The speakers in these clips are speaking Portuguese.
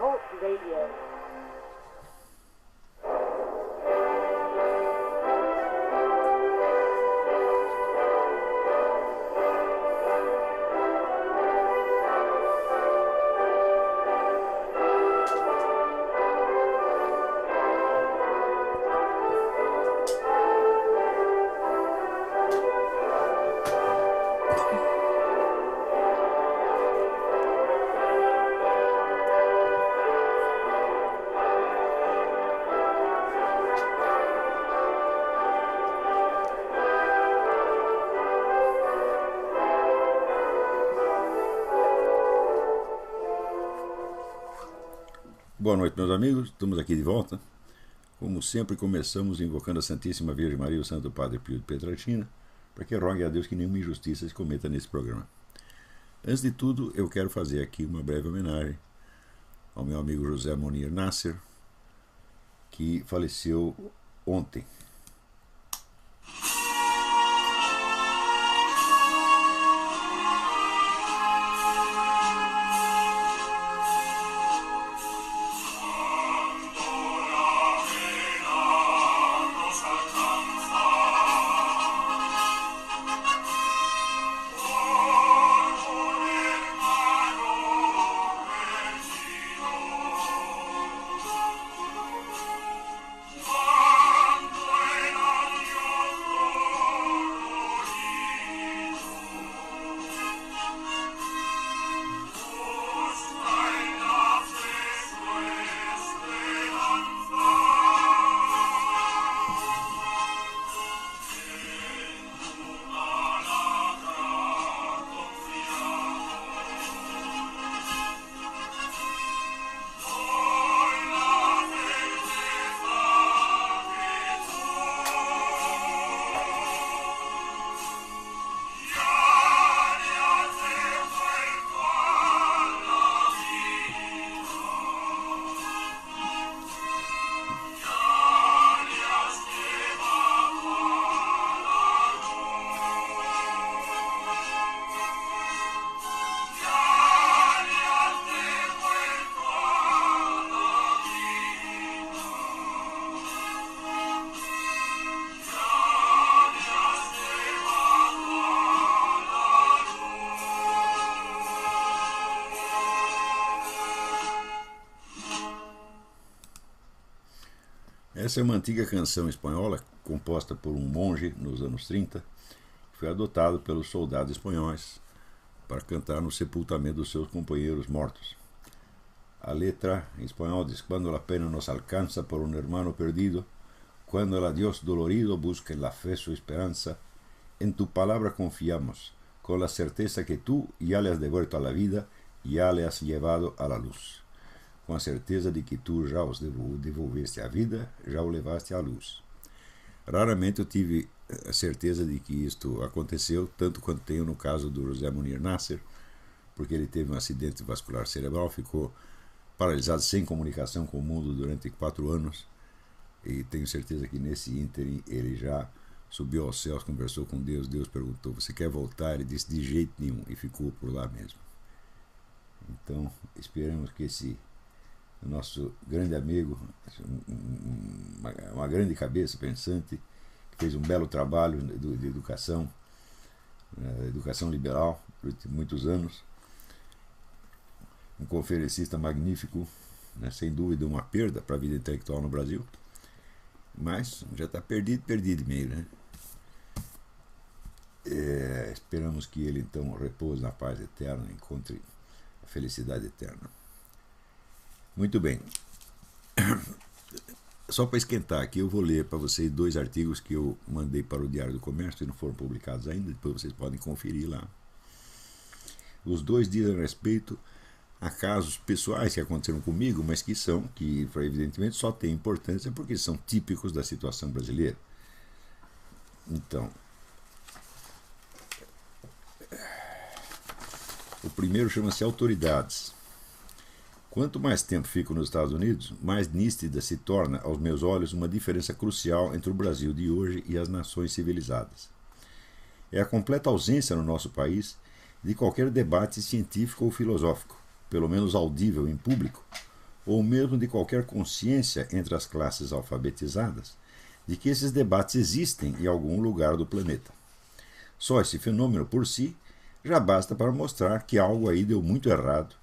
Talk Radio. Boa noite, meus amigos, estamos aqui de volta. Como sempre, começamos invocando a Santíssima Virgem Maria e o Santo Padre Pio de Pietrelcina, para que rogue a Deus que nenhuma injustiça se cometa nesse programa. Antes de tudo, eu quero fazer aqui uma breve homenagem ao meu amigo José Monir Nasser, que faleceu ontem. Essa é uma antiga canção espanhola, composta por um monge nos anos 30, que foi adotado pelos soldados espanhóis para cantar no sepultamento dos seus companheiros mortos. A letra em espanhol diz: "Quando la pena nos alcanza por un hermano perdido, cuando el adiós dolorido busca en la fe su esperanza, en tu palabra confiamos, con la certeza que tú ya le has devuelto a la vida, ya le has llevado a la luz. Com a certeza de que tu já os devolveste à vida, já o levaste à luz." Raramente eu tive a certeza de que isto aconteceu, tanto quanto tenho no caso do José Monir Nasser, porque ele teve um acidente vascular cerebral, ficou paralisado sem comunicação com o mundo durante 4 anos, e tenho certeza que nesse ínterim ele já subiu aos céus, conversou com Deus, Deus perguntou: "Você quer voltar?" Ele disse: "De jeito nenhum", e ficou por lá mesmo. Então, esperamos que esse nosso grande amigo, uma grande cabeça pensante, que fez um belo trabalho de educação liberal durante muitos anos, um conferencista magnífico, né, sem dúvida uma perda para a vida intelectual no Brasil, mas já está perdido meio, né? Esperamos que ele então repouse na paz eterna, encontre a felicidade eterna. Muito bem. Só para esquentar aqui, eu vou ler para vocês 2 artigos que eu mandei para o Diário do Comércio e não foram publicados ainda, depois vocês podem conferir lá. Os 2 dizem respeito a casos pessoais que aconteceram comigo, mas que evidentemente só têm importância porque são típicos da situação brasileira. Então, o primeiro chama-se Autoridades. Quanto mais tempo fico nos Estados Unidos, mais nítida se torna aos meus olhos uma diferença crucial entre o Brasil de hoje e as nações civilizadas. É a completa ausência no nosso país de qualquer debate científico ou filosófico, pelo menos audível em público, ou mesmo de qualquer consciência entre as classes alfabetizadas, de que esses debates existem em algum lugar do planeta. Só esse fenômeno por si já basta para mostrar que algo aí deu muito errado,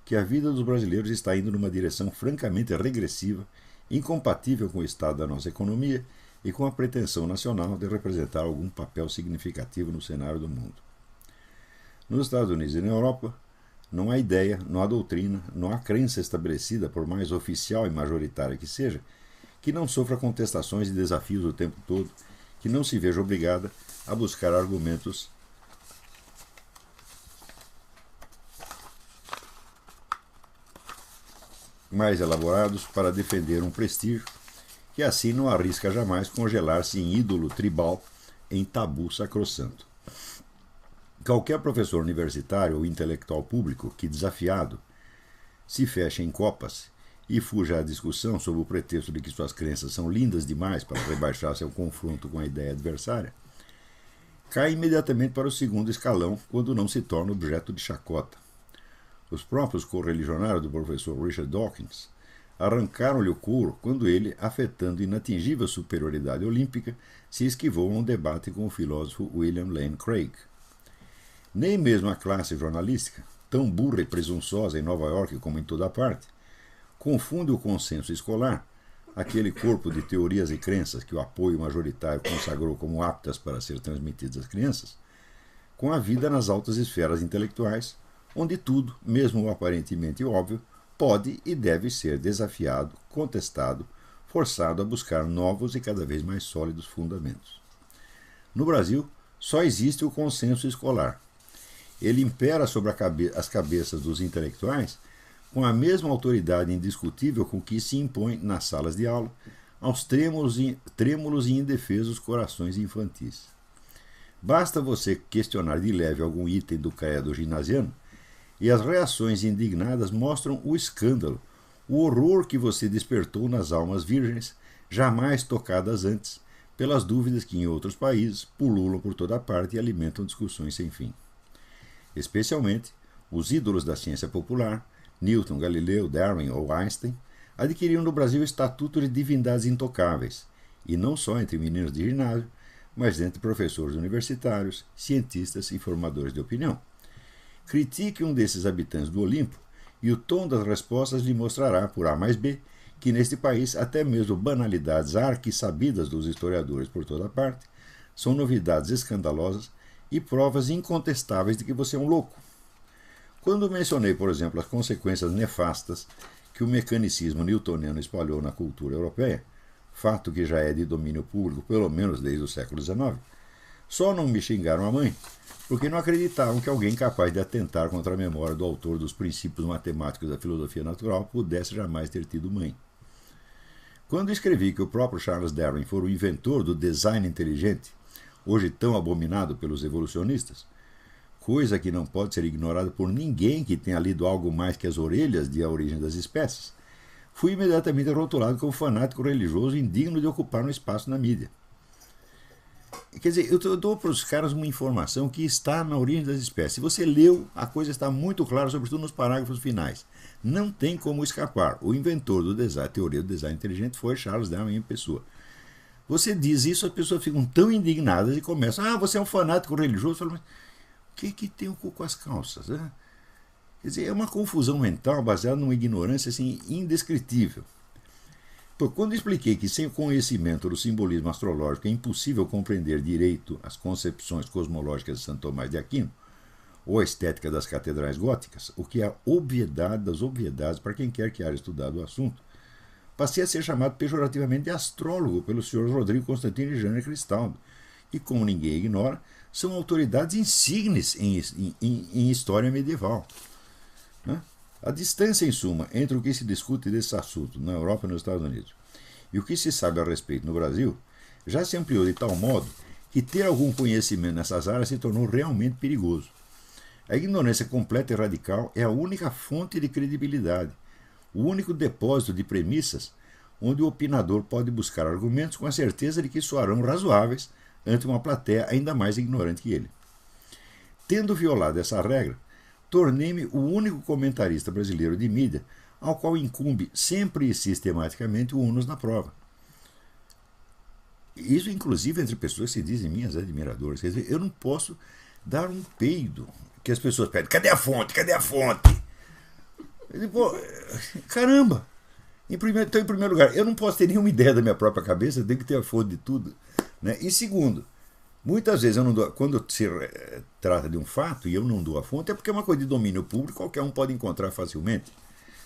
que a vida dos brasileiros está indo numa direção francamente regressiva, incompatível com o estado da nossa economia e com a pretensão nacional de representar algum papel significativo no cenário do mundo. Nos Estados Unidos e na Europa, não há ideia, não há doutrina, não há crença estabelecida, por mais oficial e majoritária que seja, que não sofra contestações e desafios o tempo todo, que não se veja obrigada a buscar argumentos mais elaborados para defender um prestígio que assim não arrisca jamais congelar-se em ídolo tribal, em tabu sacrossanto. Qualquer professor universitário ou intelectual público que, desafiado, se feche em copas e fuja à discussão sob o pretexto de que suas crenças são lindas demais para rebaixar seu confronto com a ideia adversária, cai imediatamente para o segundo escalão quando não se torna objeto de chacota. Os próprios correligionários do professor Richard Dawkins arrancaram-lhe o couro quando ele, afetando inatingível superioridade olímpica, se esquivou a um debate com o filósofo William Lane Craig. Nem mesmo a classe jornalística, tão burra e presunçosa em Nova York como em toda parte, confunde o consenso escolar, aquele corpo de teorias e crenças que o apoio majoritário consagrou como aptas para ser transmitidas às crianças, com a vida nas altas esferas intelectuais, onde tudo, mesmo o aparentemente óbvio, pode e deve ser desafiado, contestado, forçado a buscar novos e cada vez mais sólidos fundamentos. No Brasil, só existe o consenso escolar. Ele impera sobre as cabeças dos intelectuais com a mesma autoridade indiscutível com que se impõe nas salas de aula aos trêmulos e indefesos corações infantis. Basta você questionar de leve algum item do credo ginasiano e as reações indignadas mostram o escândalo, o horror que você despertou nas almas virgens, jamais tocadas antes, pelas dúvidas que em outros países pululam por toda parte e alimentam discussões sem fim. Especialmente, os ídolos da ciência popular, Newton, Galileu, Darwin ou Einstein, adquiriram no Brasil o estatuto de divindades intocáveis, e não só entre meninos de ginásio, mas entre professores universitários, cientistas e formadores de opinião. Critique um desses habitantes do Olimpo e o tom das respostas lhe mostrará, por A mais B, que neste país até mesmo banalidades arquisabidas dos historiadores por toda parte são novidades escandalosas e provas incontestáveis de que você é um louco. Quando mencionei, por exemplo, as consequências nefastas que o mecanicismo newtoniano espalhou na cultura europeia, fato que já é de domínio público pelo menos desde o século XIX, só não me xingaram a mãe porque não acreditavam que alguém capaz de atentar contra a memória do autor dos princípios matemáticos da filosofia natural pudesse jamais ter tido mãe. Quando escrevi que o próprio Charles Darwin foi o inventor do design inteligente, hoje tão abominado pelos evolucionistas, coisa que não pode ser ignorada por ninguém que tenha lido algo mais que as orelhas de A Origem das Espécies, fui imediatamente rotulado como fanático religioso indigno de ocupar um espaço na mídia. Quer dizer, eu dou para os caras uma informação que está na Origem das Espécies. Se você leu, a coisa está muito clara, sobretudo nos parágrafos finais. Não tem como escapar. O inventor do design, teoria do design inteligente foi Charles Darwin em pessoa. Você diz isso, as pessoas ficam tão indignadas e começam, você é um fanático religioso. Falo, mas o que tem o cu com as calças? Né? Quer dizer, é uma confusão mental baseada numa ignorância assim, indescritível. Quando expliquei que sem o conhecimento do simbolismo astrológico é impossível compreender direito as concepções cosmológicas de Santo Tomás de Aquino, ou a estética das catedrais góticas, o que é a obviedade das obviedades para quem quer que haja estudado o assunto, passei a ser chamado pejorativamente de astrólogo pelo Sr. Rodrigo Constantino e Jânio Cristaldo, que, como ninguém ignora, são autoridades insignes em história medieval. Né? A distância, em suma, entre o que se discute desse assunto na Europa e nos Estados Unidos e o que se sabe a respeito no Brasil já se ampliou de tal modo que ter algum conhecimento nessas áreas se tornou realmente perigoso. A ignorância completa e radical é a única fonte de credibilidade, o único depósito de premissas onde o opinador pode buscar argumentos com a certeza de que soarão razoáveis ante uma plateia ainda mais ignorante que ele. Tendo violado essa regra, tornei-me o único comentarista brasileiro de mídia ao qual incumbe sempre e sistematicamente o ônus na prova. Isso, inclusive, entre pessoas que se dizem minhas admiradoras. Quer dizer, eu não posso dar um peido que as pessoas pedem. Cadê a fonte? Cadê a fonte? Eu digo, pô, caramba! Então, em primeiro lugar, eu não posso ter nenhuma ideia da minha própria cabeça, eu tenho que ter a fonte de tudo. Né? E segundo, muitas vezes eu não dou, quando se trata de um fato e eu não dou a fonte, é porque é uma coisa de domínio público, qualquer um pode encontrar facilmente.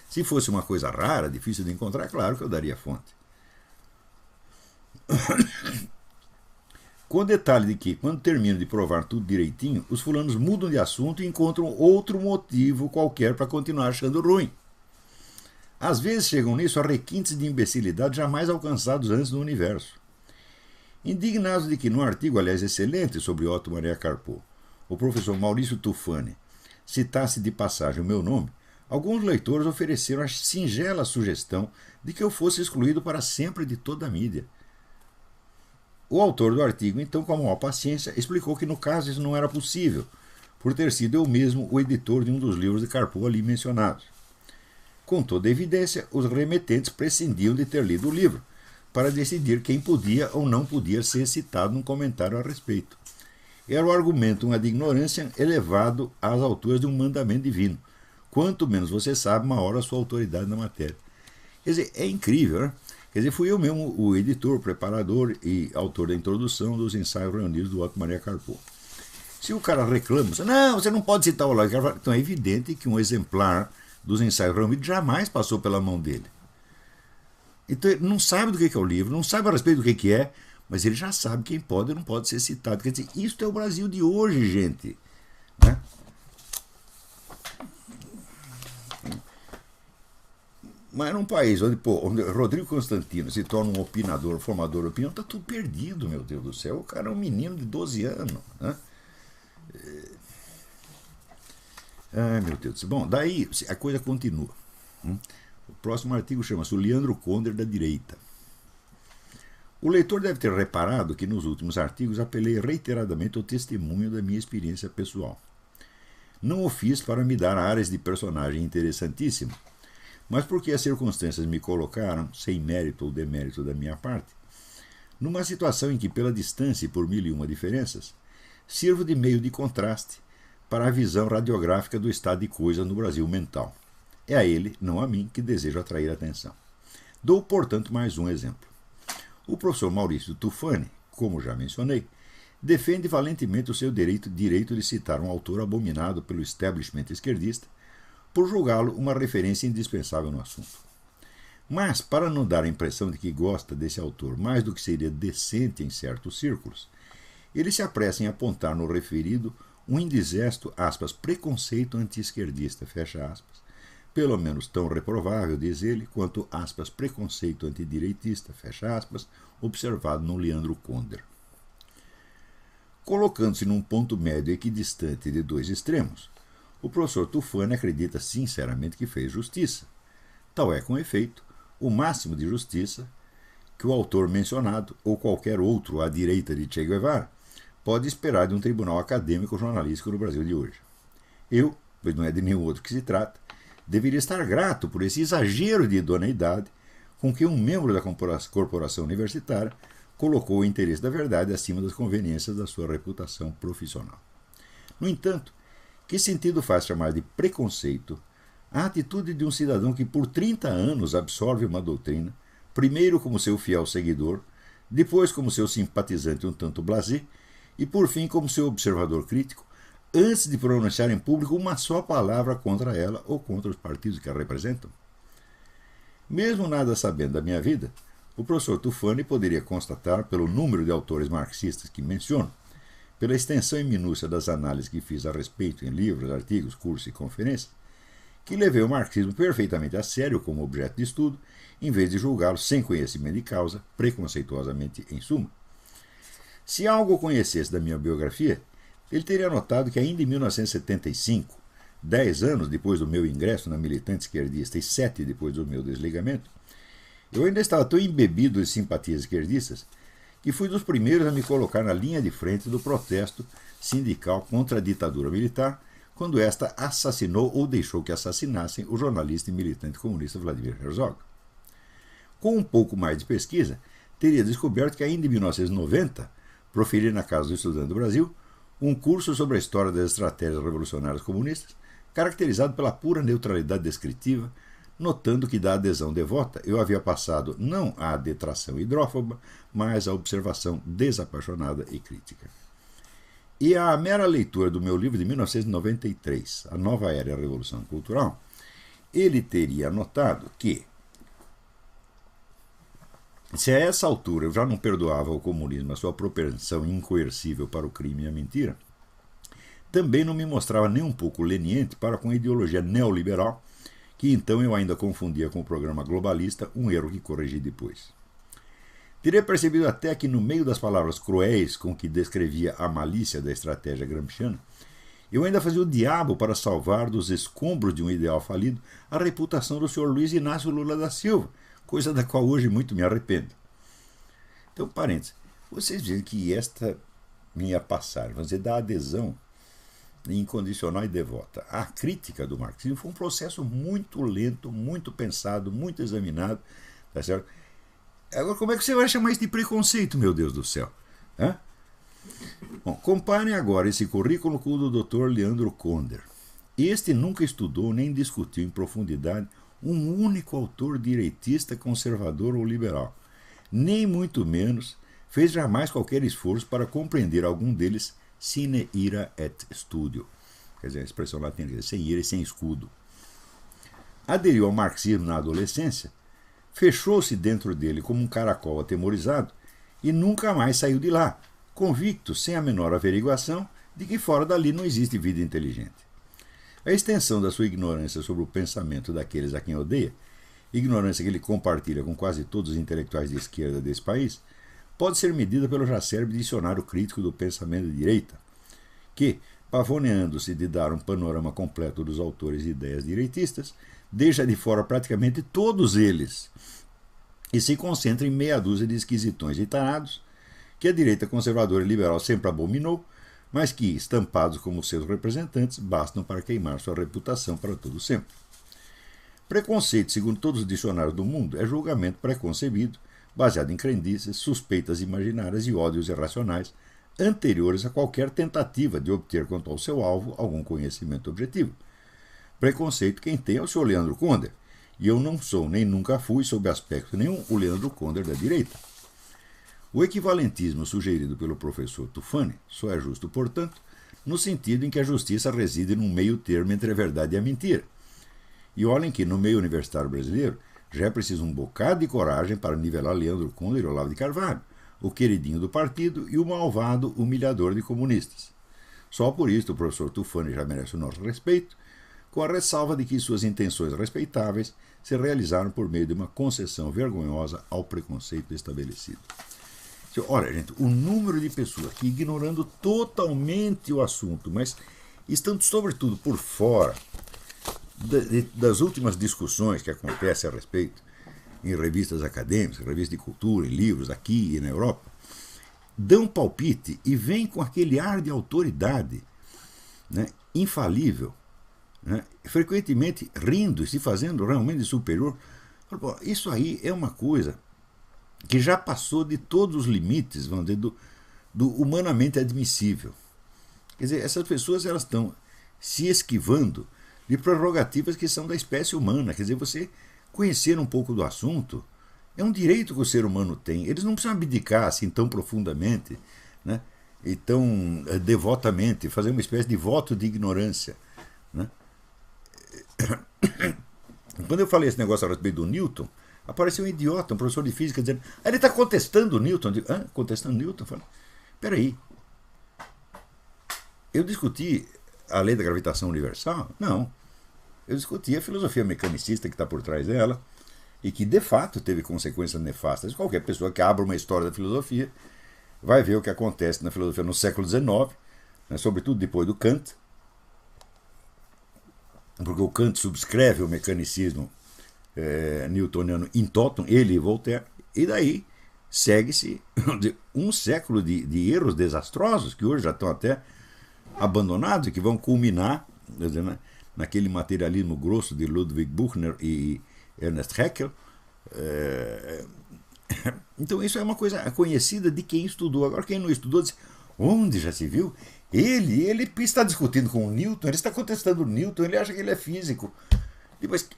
Se fosse uma coisa rara, difícil de encontrar, claro que eu daria a fonte. Com o detalhe de que, quando termino de provar tudo direitinho, os fulanos mudam de assunto e encontram outro motivo qualquer para continuar achando ruim. Às vezes chegam nisso a requintes de imbecilidade jamais alcançados antes no universo. Indignados de que, num artigo, aliás, excelente sobre Otto Maria Carpo, o professor Maurício Tufani citasse de passagem o meu nome, alguns leitores ofereceram a singela sugestão de que eu fosse excluído para sempre de toda a mídia. O autor do artigo, então, com a maior paciência, explicou que no caso isso não era possível, por ter sido eu mesmo o editor de um dos livros de Carpo ali mencionados. Com toda evidência, os remetentes prescindiam de ter lido o livro, para decidir quem podia ou não podia ser citado num comentário a respeito. Era o argumento ad ignorância elevado às alturas de um mandamento divino. Quanto menos você sabe, maior a sua autoridade na matéria. Quer dizer, é incrível, né? Quer dizer, fui eu mesmo o editor, preparador e autor da introdução dos ensaios reunidos do Otto Maria Carpo. Se o cara reclama, não, você não pode citar o Olavo de Carvalho, então é evidente que um exemplar dos ensaios reunidos jamais passou pela mão dele. Então ele não sabe do que é o livro, não sabe a respeito do que é, mas ele já sabe quem pode e não pode ser citado. Quer dizer, isso é o Brasil de hoje, gente. Né? Mas num país onde Rodrigo Constantino se torna um opinador, formador de opinião, está tudo perdido, meu Deus do céu. O cara é um menino de 12 anos. Né? Ai, meu Deus do céu. Bom, daí a coisa continua. O próximo artigo chama-se O Leandro Conder da Direita. O leitor deve ter reparado que nos últimos artigos apelei reiteradamente ao testemunho da minha experiência pessoal. Não o fiz para me dar áreas de personagem interessantíssimo, mas porque as circunstâncias me colocaram, sem mérito ou demérito da minha parte, numa situação em que, pela distância e por mil e uma diferenças, sirvo de meio de contraste para a visão radiográfica do estado de coisa no Brasil mental. É a ele, não a mim, que desejo atrair a atenção. Dou, portanto, mais um exemplo. O professor Maurício Tufani, como já mencionei, defende valentemente o seu direito de citar um autor abominado pelo establishment esquerdista por julgá-lo uma referência indispensável no assunto. Mas, para não dar a impressão de que gosta desse autor mais do que seria decente em certos círculos, ele se apressa em apontar no referido um indigesto, aspas, preconceito anti-esquerdista, fecha aspas, pelo menos tão reprovável, diz ele, quanto, aspas, preconceito antidireitista, fecha aspas, observado no Leandro Conder. Colocando-se num ponto médio equidistante de dois extremos, o professor Tufani acredita sinceramente que fez justiça. Tal é, com efeito, o máximo de justiça que o autor mencionado, ou qualquer outro à direita de Che Guevara, pode esperar de um tribunal acadêmico jornalístico no Brasil de hoje. Eu, pois não é de nenhum outro que se trata, deveria estar grato por esse exagero de idoneidade com que um membro da corporação universitária colocou o interesse da verdade acima das conveniências da sua reputação profissional. No entanto, que sentido faz chamar de preconceito a atitude de um cidadão que por 30 anos absorve uma doutrina, primeiro como seu fiel seguidor, depois como seu simpatizante um tanto blasé e por fim como seu observador crítico, antes de pronunciar em público uma só palavra contra ela ou contra os partidos que a representam? Mesmo nada sabendo da minha vida, o professor Tufani poderia constatar, pelo número de autores marxistas que menciono, pela extensão e minúcia das análises que fiz a respeito em livros, artigos, cursos e conferências, que levei o marxismo perfeitamente a sério como objeto de estudo, em vez de julgá-lo sem conhecimento de causa, preconceituosamente em suma. Se algo conhecesse da minha biografia, ele teria notado que ainda em 1975, 10 anos depois do meu ingresso na militante esquerdista e 7 depois do meu desligamento, eu ainda estava tão embebido de simpatias esquerdistas que fui dos primeiros a me colocar na linha de frente do protesto sindical contra a ditadura militar, quando esta assassinou ou deixou que assassinassem o jornalista e militante comunista Vladimir Herzog. Com um pouco mais de pesquisa, teria descoberto que ainda em 1990, proferi na Casa do Estudante do Brasil um curso sobre a história das estratégias revolucionárias comunistas, caracterizado pela pura neutralidade descritiva, notando que da adesão devota eu havia passado não à detração hidrófoba, mas à observação desapaixonada e crítica. E a mera leitura do meu livro de 1993, A Nova Era e a Revolução Cultural, ele teria notado que, se a essa altura eu já não perdoava ao comunismo a sua propensão incoercível para o crime e a mentira, também não me mostrava nem um pouco leniente para com a ideologia neoliberal, que então eu ainda confundia com o programa globalista, um erro que corrigi depois. Teria percebido até que no meio das palavras cruéis com que descrevia a malícia da estratégia gramsciana, eu ainda fazia o diabo para salvar dos escombros de um ideal falido a reputação do Sr. Luiz Inácio Lula da Silva, coisa da qual hoje muito me arrependo. Então, parênteses, vocês veem que esta minha passagem, vamos dizer, da adesão incondicional e devota à crítica do marxismo foi um processo muito lento, muito pensado, muito examinado, tá certo? Agora, como é que você vai chamar isso de preconceito, meu Deus do céu? Hã? Bom, comparem agora esse currículo com o do Dr. Leandro Konder. Este nunca estudou nem discutiu em profundidade um único autor direitista, conservador ou liberal. Nem muito menos fez jamais qualquer esforço para compreender algum deles sine ira et studio. Quer dizer, a expressão latina, sem ira e sem escudo. Aderiu ao marxismo na adolescência, fechou-se dentro dele como um caracol atemorizado e nunca mais saiu de lá, convicto, sem a menor averiguação, de que fora dali não existe vida inteligente. A extensão da sua ignorância sobre o pensamento daqueles a quem odeia, ignorância que ele compartilha com quase todos os intelectuais de esquerda desse país, pode ser medida pelo já célebre dicionário crítico do pensamento de direita, que, pavoneando-se de dar um panorama completo dos autores e ideias direitistas, deixa de fora praticamente todos eles e se concentra em meia dúzia de esquisitões e tarados que a direita conservadora e liberal sempre abominou, mas que, estampados como seus representantes, bastam para queimar sua reputação para todo sempre. Preconceito, segundo todos os dicionários do mundo, é julgamento preconcebido, baseado em crendices, suspeitas imaginárias e ódios irracionais, anteriores a qualquer tentativa de obter quanto ao seu alvo algum conhecimento objetivo. Preconceito quem tem é o Sr. Leandro Konder, e eu não sou, nem nunca fui, sob aspecto nenhum, o Leandro Konder da direita. O equivalentismo sugerido pelo professor Tufani só é justo, portanto, no sentido em que a justiça reside num meio termo entre a verdade e a mentira. E olhem que, no meio universitário brasileiro, já é preciso um bocado de coragem para nivelar Leandro Konder e Olavo de Carvalho, o queridinho do partido e o malvado humilhador de comunistas. Só por isso o professor Tufani já merece o nosso respeito, com a ressalva de que suas intenções respeitáveis se realizaram por meio de uma concessão vergonhosa ao preconceito estabelecido. Olha, gente, o número de pessoas que, ignorando totalmente o assunto, mas estando sobretudo por fora das últimas discussões que acontecem a respeito em revistas acadêmicas, revistas de cultura, em livros aqui e na Europa, dão palpite e vêm com aquele ar de autoridade, né, infalível, né, frequentemente rindo e se fazendo realmente superior. Isso aí é uma coisa que já passou de todos os limites, vamos dizer, do humanamente admissível. Quer dizer, essas pessoas elas estão se esquivando de prerrogativas que são da espécie humana. Quer dizer, você conhecer um pouco do assunto é um direito que o ser humano tem. Eles não precisam abdicar assim tão profundamente, né, e tão devotamente, fazer uma espécie de voto de ignorância, né? Quando eu falei esse negócio a respeito do Newton, apareceu um idiota, um professor de física, dizendo: ele está contestando o Newton. Eu digo: hã? Contestando o Newton? Eu falei: peraí, eu discuti a lei da gravitação universal? Não. Eu discuti a filosofia mecanicista que está por trás dela e que, de fato, teve consequências nefastas. Qualquer pessoa que abra uma história da filosofia vai ver o que acontece na filosofia no século XIX, né, sobretudo depois do Kant, porque o Kant subscreve o mecanicismo newtoniano in totum, ele e Voltaire, e daí segue-se um século de erros desastrosos que hoje já estão até abandonados e que vão culminar naquele materialismo grosso de Ludwig Buchner e Ernest Haeckel. Então isso é uma coisa conhecida de quem estudou. Agora quem não estudou diz, onde já se viu? Ele está discutindo com o Newton, ele está contestando o Newton, ele acha que ele é físico. Depois,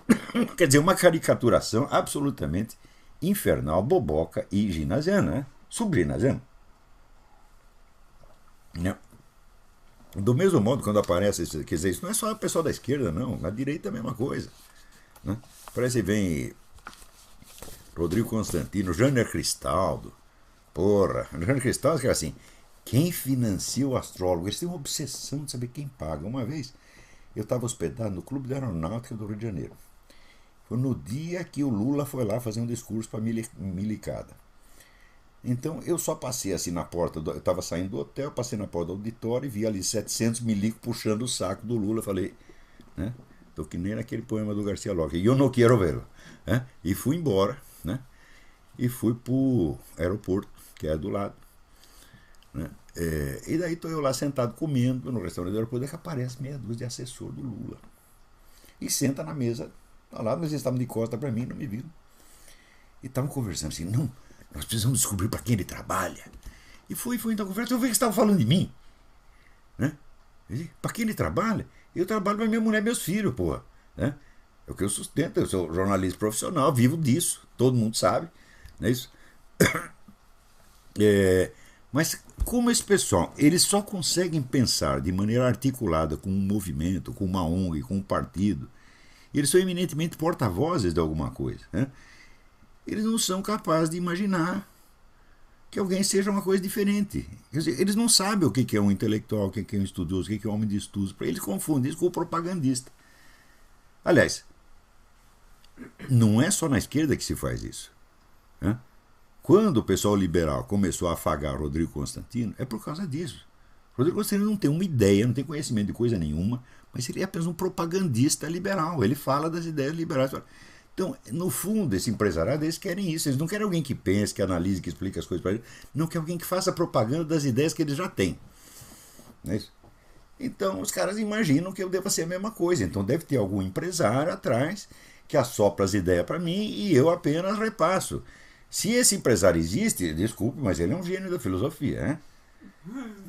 quer dizer, uma caricaturação absolutamente infernal, boboca e ginasiana, né? Subginasiana. Do mesmo modo, quando aparece, quer dizer, isso não é só o pessoal da esquerda, não, na direita é a mesma coisa, né? Parece que vem Rodrigo Constantino, Jânio Cristaldo, porra, Jânio Cristaldo que é assim, quem financia o astrólogo? Eles têm uma obsessão de saber quem paga. Uma vez eu estava hospedado no Clube da Aeronáutica do Rio de Janeiro. Foi no dia que o Lula foi lá fazer um discurso para a milicada. Então eu só passei assim na porta, eu estava saindo do hotel, passei na porta do auditório e vi ali 700 milicos puxando o saco do Lula. Falei, né? Tô que nem naquele poema do Garcia Lorca, eu não quero vê-lo. Né? E fui embora, né? E fui pro aeroporto, que é do lado. Né? E daí estou eu lá sentado comendo no restaurante do aeroporto, que aparece meia dúzia de assessor do Lula. E senta na mesa, lá, mas eles estavam de costa para mim, não me viram. E estavam conversando assim, não, nós precisamos descobrir para quem ele trabalha. E foi então conversa, eu vi que estavam falando de mim. Né? Para quem ele trabalha? Eu trabalho para minha mulher e meus filhos, porra. Né? É o que eu sustento, eu sou jornalista profissional, vivo disso, todo mundo sabe. Não é isso? Mas como esse pessoal, eles só conseguem pensar de maneira articulada com um movimento, com uma ONG, com um partido, eles são eminentemente porta-vozes de alguma coisa. Né? Eles não são capazes de imaginar que alguém seja uma coisa diferente. Quer dizer, eles não sabem o que é um intelectual, o que é um estudioso, o que é um homem de estudos. Para eles confundem isso com o propagandista. Aliás, não é só na esquerda que se faz isso. Né? Quando o pessoal liberal começou a afagar Rodrigo Constantino, é por causa disso. Rodrigo Constantino não tem uma ideia, não tem conhecimento de coisa nenhuma, mas ele é apenas um propagandista liberal. Ele fala das ideias liberais. Então, no fundo, esse empresariado, eles querem isso. Eles não querem alguém que pense, que analise, que explique as coisas para eles. Não quer alguém que faça propaganda das ideias que eles já têm. Não é isso? Então, os caras imaginam que eu deva ser a mesma coisa. Então, deve ter algum empresário atrás que assopra as ideias para mim e eu apenas repasso. Se esse empresário existe, desculpe, mas ele é um gênio da filosofia, né?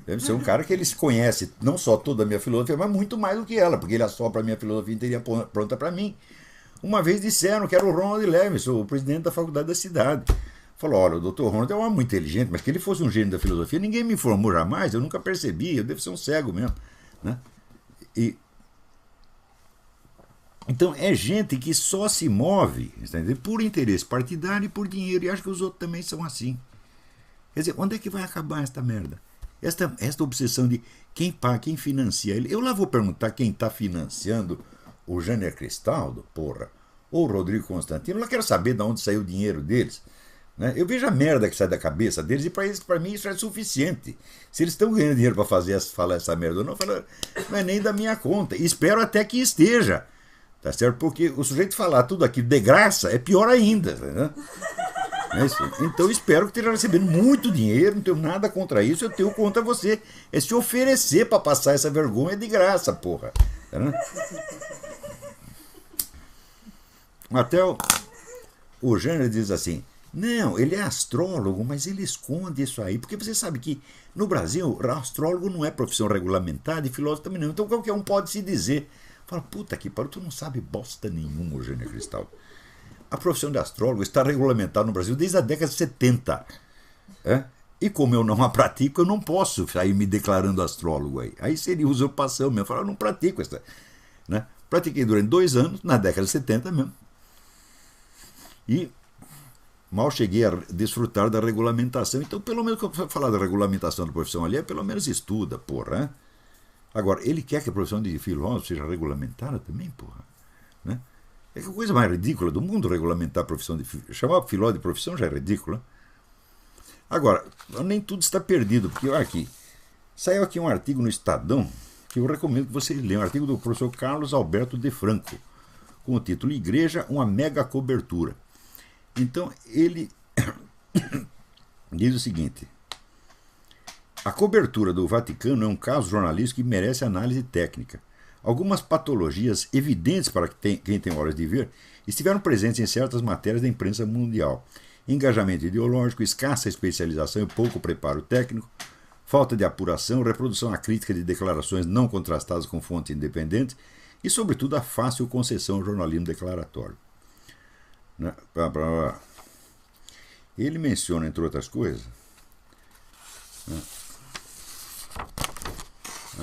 Deve ser um cara que ele conhece não só toda a minha filosofia, mas muito mais do que ela, porque ele assopra a minha filosofia inteira pronta para mim. Uma vez disseram que era o Ronald Levinson, o presidente da faculdade da cidade. Falou, olha, o Dr. Ronald é um homem muito inteligente, mas que ele fosse um gênio da filosofia, ninguém me informou jamais, eu nunca percebi, eu devo ser um cego mesmo. Né? Então é gente que só se move, por interesse partidário e por dinheiro, e acho que os outros também são assim. Quer dizer, onde é que vai acabar esta merda? Esta obsessão de quem paga, quem financia ele. Eu lá vou perguntar quem está financiando o Jânio Cristaldo, porra, ou o Rodrigo Constantino. Eu lá quero saber de onde saiu o dinheiro deles. Né? Eu vejo a merda que sai da cabeça deles e para mim isso é suficiente. Se eles estão ganhando dinheiro para falar essa merda ou não, não é nem da minha conta. E espero até que esteja. Tá certo? Porque o sujeito falar tudo aqui de graça é pior ainda. Né? É isso. Então eu espero que esteja recebendo muito dinheiro, não tenho nada contra isso, eu tenho contra você. É se oferecer para passar essa vergonha de graça, porra. Né? Até o Jânio diz assim, não, ele é astrólogo, mas ele esconde isso aí, porque você sabe que no Brasil, astrólogo não é profissão regulamentada e filósofo também não, então qualquer um pode se dizer. Fala, puta que pariu, tu não sabe bosta nenhuma, Eugênio Cristaldo. A profissão de astrólogo está regulamentada no Brasil desde a década de 70. E como eu não a pratico, eu não posso sair me declarando astrólogo aí. Aí seria usurpação mesmo. Falar, eu não pratico essa. Né? Pratiquei durante 2 anos, na década de 70 mesmo. E mal cheguei a desfrutar da regulamentação. Então, pelo menos, quando falar da regulamentação da profissão ali, pelo menos estuda, porra. Agora, ele quer que a profissão de filósofo seja regulamentada também, porra. Né? É que a coisa mais ridícula do mundo regulamentar a profissão de filósofo. Chamar filósofo de profissão já é ridícula. Agora, nem tudo está perdido, porque olha aqui, saiu aqui um artigo no Estadão que eu recomendo que vocês leiam, um artigo do professor Carlos Alberto de Franco, com o título Igreja, uma mega cobertura. Então, ele diz o seguinte: a cobertura do Vaticano é um caso jornalístico que merece análise técnica. Algumas patologias evidentes para quem tem olhos de ver estiveram presentes em certas matérias da imprensa mundial. Engajamento ideológico, escassa especialização e pouco preparo técnico, falta de apuração, reprodução acrítica de declarações não contrastadas com fontes independentes e, sobretudo, a fácil concessão ao jornalismo declaratório. Ele menciona, entre outras coisas,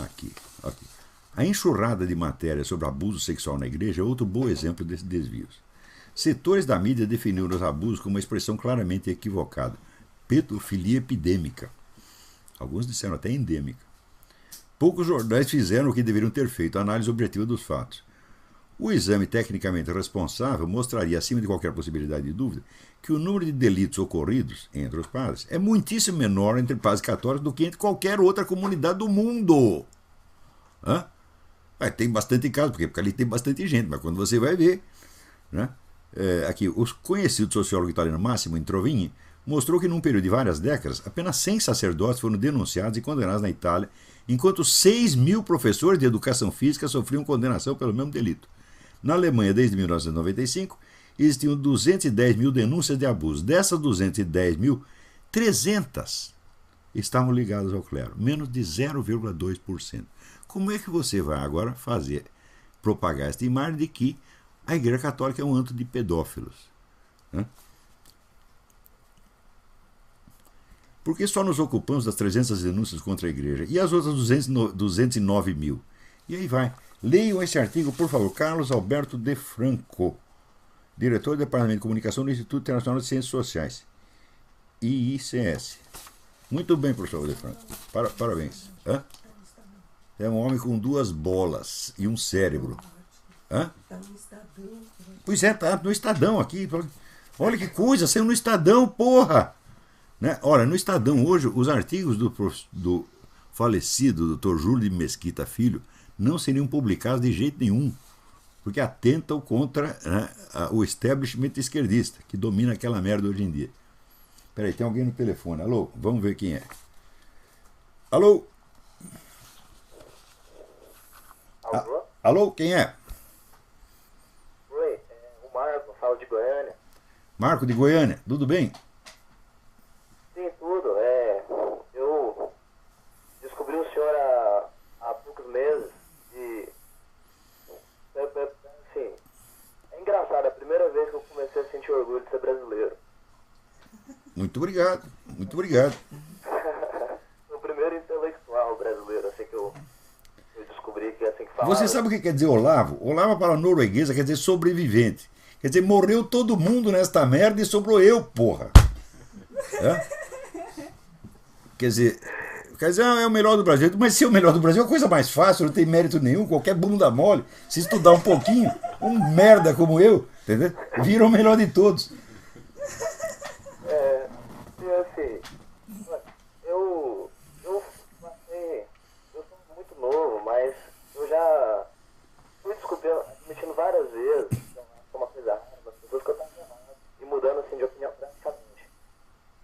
aqui, a enxurrada de matéria sobre abuso sexual na igreja é outro bom exemplo desses desvios. Setores da mídia definiram os abusos como uma expressão claramente equivocada. Pedofilia epidêmica. Alguns disseram até endêmica. Poucos jornais fizeram o que deveriam ter feito, a análise objetiva dos fatos. O exame tecnicamente responsável mostraria, acima de qualquer possibilidade de dúvida, que o número de delitos ocorridos entre os padres é muitíssimo menor entre padres católicos do que entre qualquer outra comunidade do mundo. Tem bastante casos, porque ali tem bastante gente, mas quando você vai ver, aqui, o conhecido sociólogo italiano Massimo Introvini mostrou que num período de várias décadas, apenas 100 sacerdotes foram denunciados e condenados na Itália, enquanto 6.000 professores de educação física sofriam condenação pelo mesmo delito. Na Alemanha, desde 1995, existiam 210.000 denúncias de abuso. Dessas 210.000, 300 estavam ligadas ao clero, menos de 0,2%. Como é que você vai agora propagar esta imagem de que a Igreja Católica é um antro de pedófilos? Por que só nos ocupamos das 300 denúncias contra a Igreja? E as outras 209.000? E aí vai. Leiam esse artigo, por favor. Carlos Alberto de Franco, diretor do Departamento de Comunicação do Instituto Internacional de Ciências Sociais, IICS. Muito bem, professor de Franco. Parabéns. É um homem com 2 bolas e um cérebro. Está no Estadão. Pois é, está no Estadão aqui. Olha que coisa, saiu no Estadão, porra! Olha, no Estadão hoje, os artigos do falecido Dr. Júlio de Mesquita Filho não seriam publicados de jeito nenhum, porque atentam contra o establishment esquerdista, que domina aquela merda hoje em dia. Peraí, tem alguém no telefone. Alô? Vamos ver quem é. Alô? Alô? Alô? Quem é? Oi, o Marco, falo de Goiânia. Marco de Goiânia, tudo bem? Sim, tudo. Eu descobri o senhor há poucos meses e... Assim, é engraçado, é a primeira vez que eu comecei a sentir orgulho de ser brasileiro. Muito obrigado, muito obrigado. O primeiro intelectual brasileiro, assim, que eu descobri que é assim que fala. Você sabe o que quer dizer Olavo? Olavo, a palavra norueguesa, quer dizer sobrevivente. Quer dizer, morreu todo mundo nesta merda e sobrou eu, porra. Quer dizer, é o melhor do Brasil. Mas ser o melhor do Brasil é a coisa mais fácil, não tem mérito nenhum. Qualquer bunda mole, se estudar um pouquinho, um merda como eu, entendeu? Vira o melhor de todos. Assim, eu sou muito novo, mas eu já fui admitindo várias vezes que é uma coisa rara, as pessoas que eu estava errado e mudando assim de opinião drasticamente.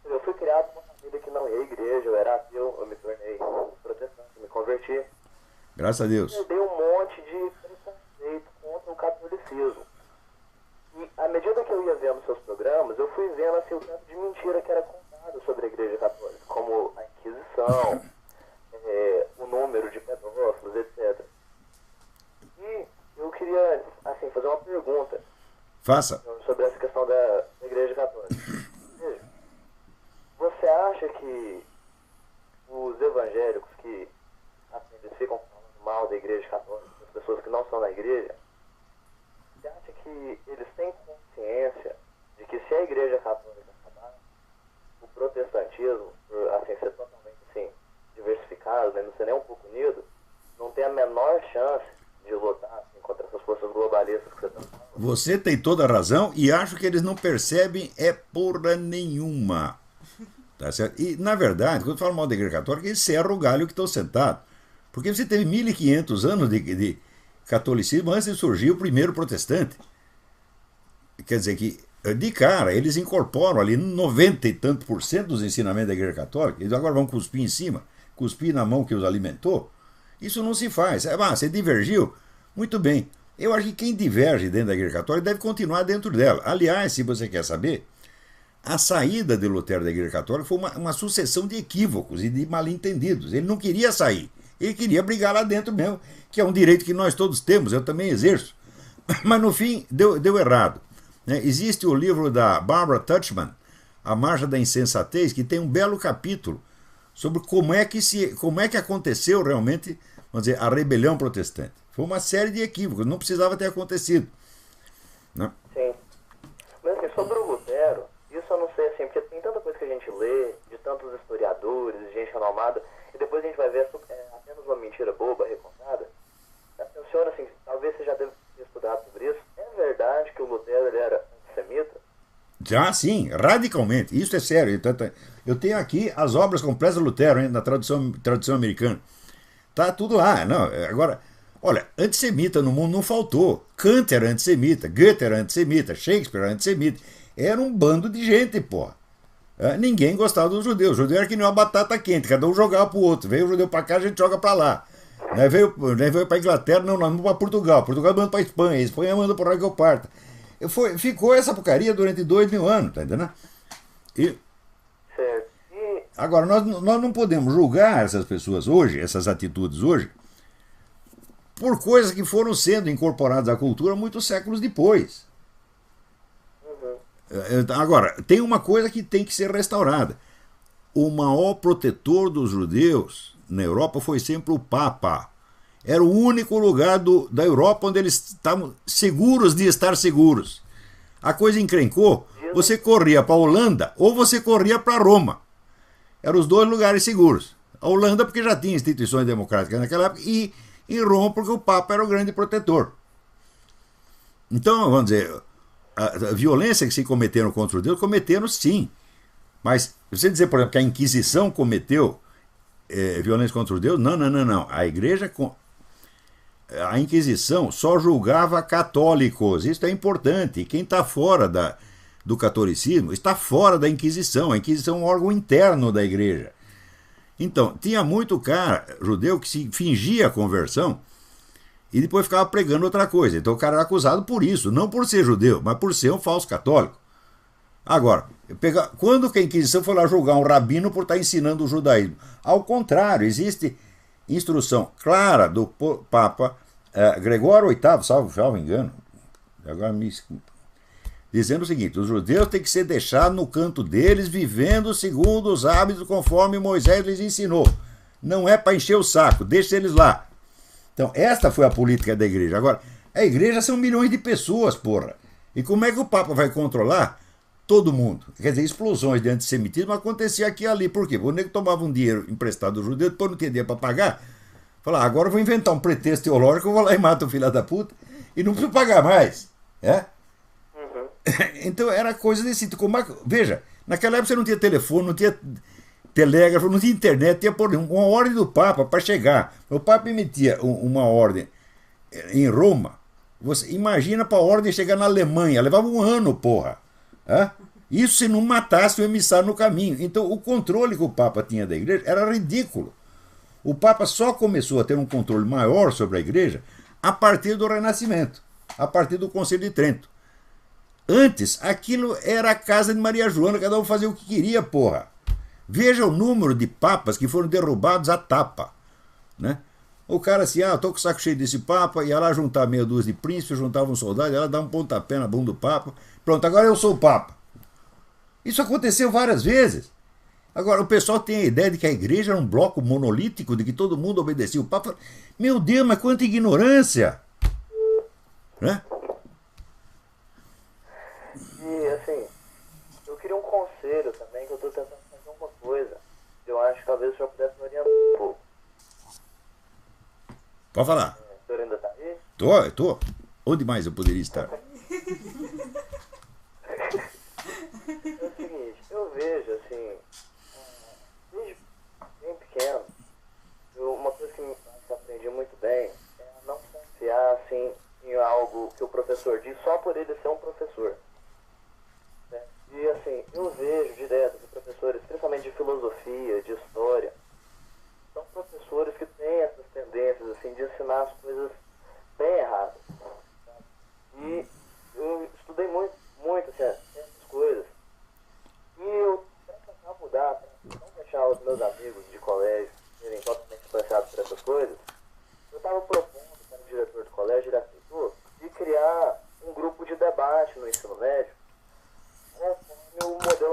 Eu fui criado numa família que não ia à igreja, eu era ateu, eu me tornei protestante, me converti. Graças a Deus. Eu dei um monte de preconceito contra o catolicismo. E à medida que eu ia vendo seus programas, eu fui vendo assim, o tanto de mentira que era contado sobre a Igreja Católica, como a Inquisição, o número de pedófilos, etc. E eu queria assim, fazer uma pergunta. Faça. Sobre essa questão da Igreja Católica. Veja, você acha que os evangélicos que assim, eles ficam falando mal da Igreja Católica, as pessoas que não são da Igreja, você acha que eles têm consciência de que se a Igreja Católica acabar, o protestantismo, por assim, ser totalmente assim, diversificado, né, não ser nem um pouco unido, não tem a menor chance de lutar assim, contra essas forças globalistas que você está falando? Você tem toda a razão e acho que eles não percebem porra nenhuma. Tá certo? E, na verdade, quando falo mal da Igreja Católica, eles cerram o galho que estão sentados. Porque você teve 1.500 anos de catolicismo antes de surgir o primeiro protestante. Quer dizer que, de cara, eles incorporam ali 90 e tanto por cento dos ensinamentos da Igreja Católica. Eles agora vão cuspir em cima, cuspir na mão que os alimentou. Isso não se faz. Você divergiu? Muito bem. Eu acho que quem diverge dentro da Igreja Católica deve continuar dentro dela. Aliás, se você quer saber, a saída de Lutero da Igreja Católica foi uma sucessão de equívocos e de mal-entendidos. Ele não queria sair. Ele queria brigar lá dentro mesmo, que é um direito que nós todos temos, eu também exerço. Mas no fim, deu errado. Existe o livro da Barbara Tuchman, A Marcha da Insensatez, que tem um belo capítulo sobre como é que aconteceu realmente, vamos dizer, a rebelião protestante. Foi uma série de equívocos, não precisava ter acontecido. Né? Sim. Mas assim, sobre o Lutero, isso eu não sei assim, porque tem tanta coisa que a gente lê, de tantos historiadores, de gente renomada, e depois a gente vai ver apenas uma mentira boba, recontada. Funciona assim, talvez você já deve ter estudado sobre isso. É verdade que o Lutero ele era antissemita? Já sim, radicalmente. Isso é sério. Eu tenho aqui as obras completas do Lutero, hein, na tradução americana. Tá tudo lá. Não, agora, olha, antissemita no mundo não faltou. Kant era antissemita, Goethe era antissemita, Shakespeare era antissemita. Era um bando de gente, porra. Ninguém gostava dos judeus. O judeu era que nem uma batata quente, cada um jogava pro outro. Veio o judeu pra cá, a gente joga pra lá. Veio pra Inglaterra, não, nós vamos pra Portugal. Portugal manda pra Espanha, Espanha manda pro raio que eu parta. Ficou essa porcaria durante 2000 anos, tá entendendo? Certo. Agora, nós não podemos julgar essas pessoas hoje, essas atitudes hoje, por coisas que foram sendo incorporadas à cultura muitos séculos depois. Agora, tem uma coisa que tem que ser restaurada. O maior protetor dos judeus na Europa foi sempre o Papa. Era o único lugar da Europa onde eles estavam seguros de estar seguros. A coisa encrencou, você corria para a Holanda ou você corria para Roma. Eram os dois lugares seguros. A Holanda porque já tinha instituições democráticas naquela época e em Roma porque o Papa era o grande protetor. Então, vamos dizer, a violência que se cometeram contra os judeus, cometeram sim. Mas você dizer, por exemplo, que a Inquisição cometeu violência contra os judeus, não. A Inquisição só julgava católicos. Isso é importante. Quem está fora do catolicismo está fora da Inquisição. A Inquisição é um órgão interno da igreja. Então, tinha muito cara judeu que se fingia conversão e depois ficava pregando outra coisa. Então o cara era acusado por isso, não por ser judeu, mas por ser um falso católico. Agora, quando que a Inquisição foi lá julgar um rabino por estar ensinando o judaísmo? Ao contrário, existe instrução clara do Papa Gregório VIII, salvo engano, agora dizendo o seguinte: os judeus têm que ser deixados no canto deles, vivendo segundo os hábitos conforme Moisés lhes ensinou. Não é para encher o saco, deixa eles lá. Então, esta foi a política da igreja. Agora, a igreja são milhões de pessoas, porra. E como é que o Papa vai controlar todo mundo? Quer dizer, explosões de antissemitismo aconteciam aqui e ali. Por quê? O nego tomava um dinheiro emprestado do judeu, depois não tinha dinheiro para pagar. Falava, agora eu vou inventar um pretexto teológico, eu vou lá e mato o filho da puta e não preciso pagar mais. Então era coisa desse tipo. Veja, naquela época você não tinha telefone, não tinha telégrafo, não tinha internet, tinha uma ordem do Papa para chegar. O Papa emitia uma ordem em Roma. Você imagina para a ordem chegar na Alemanha, levava um ano, porra. Isso se não matasse o emissário no caminho. Então o controle que o Papa tinha da igreja era ridículo. O Papa só começou a ter um controle maior sobre a igreja a partir do Renascimento, a partir do Concílio de Trento. Antes, aquilo era a casa de Maria Joana, cada um fazia o que queria, porra. Veja o número de papas que foram derrubados à tapa. Né? O cara assim, eu tô com o saco cheio desse papa, ia lá juntar meia dúzia de príncipes, juntava um soldado, ia lá dar um pontapé na bunda do papa. Pronto, agora eu sou o papa. Isso aconteceu várias vezes. Agora, o pessoal tem a ideia de que a igreja era um bloco monolítico, de que todo mundo obedecia o papa. Meu Deus, mas quanta ignorância! Né? E, assim, eu queria um conselho também, que eu estou tentando fazer uma coisa. Eu acho que talvez o senhor pudesse me orientar um pouco. Pode falar. O senhor ainda está aí? Tô. Onde mais eu poderia estar? É o seguinte, eu vejo, assim, desde bem pequeno, uma coisa que eu aprendi muito bem é não confiar, assim, em algo que o professor diz só por ele ser um professor. E assim, eu vejo direto que professores, principalmente de filosofia, de história, são professores que têm essas tendências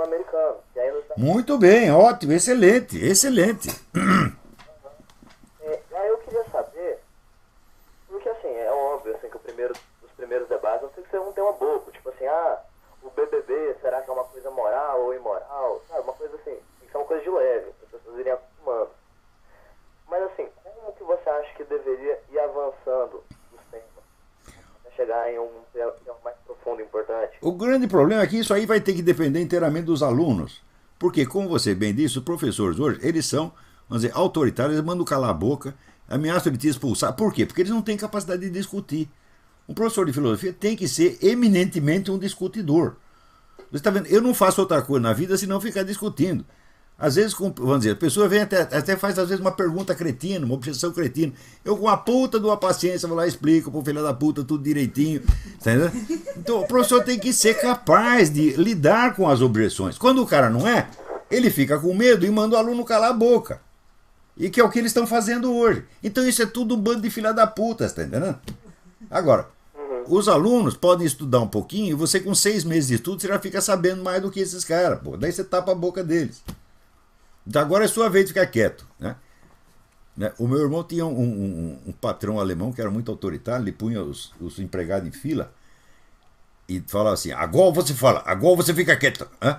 modelo americano. E aí, Muito bem, ótimo, excelente, excelente. aí eu queria saber, porque assim, é óbvio assim, que os primeiros debates não tem que ser um tema bobo, tipo assim, o BBB, será que é uma coisa moral ou imoral? Sabe, uma coisa assim, tem que ser uma coisa de leve, as pessoas irem acostumando. Mas assim, como que você acha que deveria ir avançando os temas, até chegar em um tema mais profundo e importante? O grande problema é que isso aí vai ter que depender inteiramente dos alunos. Porque, como você bem disse, os professores hoje, eles são, vamos dizer, autoritários, eles mandam calar a boca, ameaçam de te expulsar. Por quê? Porque eles não têm capacidade de discutir. Um professor de filosofia tem que ser eminentemente um discutidor. Você está vendo? Eu não faço outra coisa na vida senão ficar discutindo. Às vezes, vamos dizer, a pessoa vem até faz às vezes uma pergunta cretina, uma objeção cretina. Eu com a puta de uma paciência vou lá e explico pro filho da puta tudo direitinho. Tá entendendo? Então o professor tem que ser capaz de lidar com as objeções. Quando o cara não é, ele fica com medo e manda o aluno calar a boca. E que é o que eles estão fazendo hoje. Então isso é tudo um bando de filha da puta, tá entendendo? Agora, os alunos podem estudar um pouquinho e você com 6 meses de estudo você já fica sabendo mais do que esses caras. Pô. Daí você tapa a boca deles. Então agora é sua vez de ficar quieto. Né? O meu irmão tinha um patrão alemão que era muito autoritário, ele punha os empregados em fila e falava assim, agora você fala, agora você fica quieto. Né?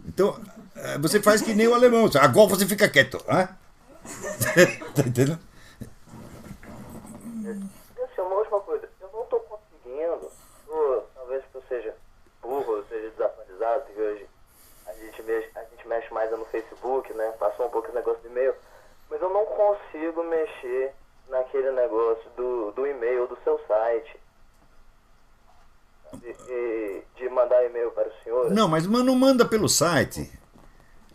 Então, você faz que nem o alemão, agora você fica quieto. Né? Tá entendendo? Uma última coisa, eu não estou conseguindo, talvez que eu seja burro, eu seja desatualizado, porque hoje a gente mexe mais no Facebook, né? Passou um pouco esse negócio de e-mail, mas eu não consigo mexer naquele negócio do e-mail do seu site. De mandar e-mail para o senhor. Não, mas não manda pelo site.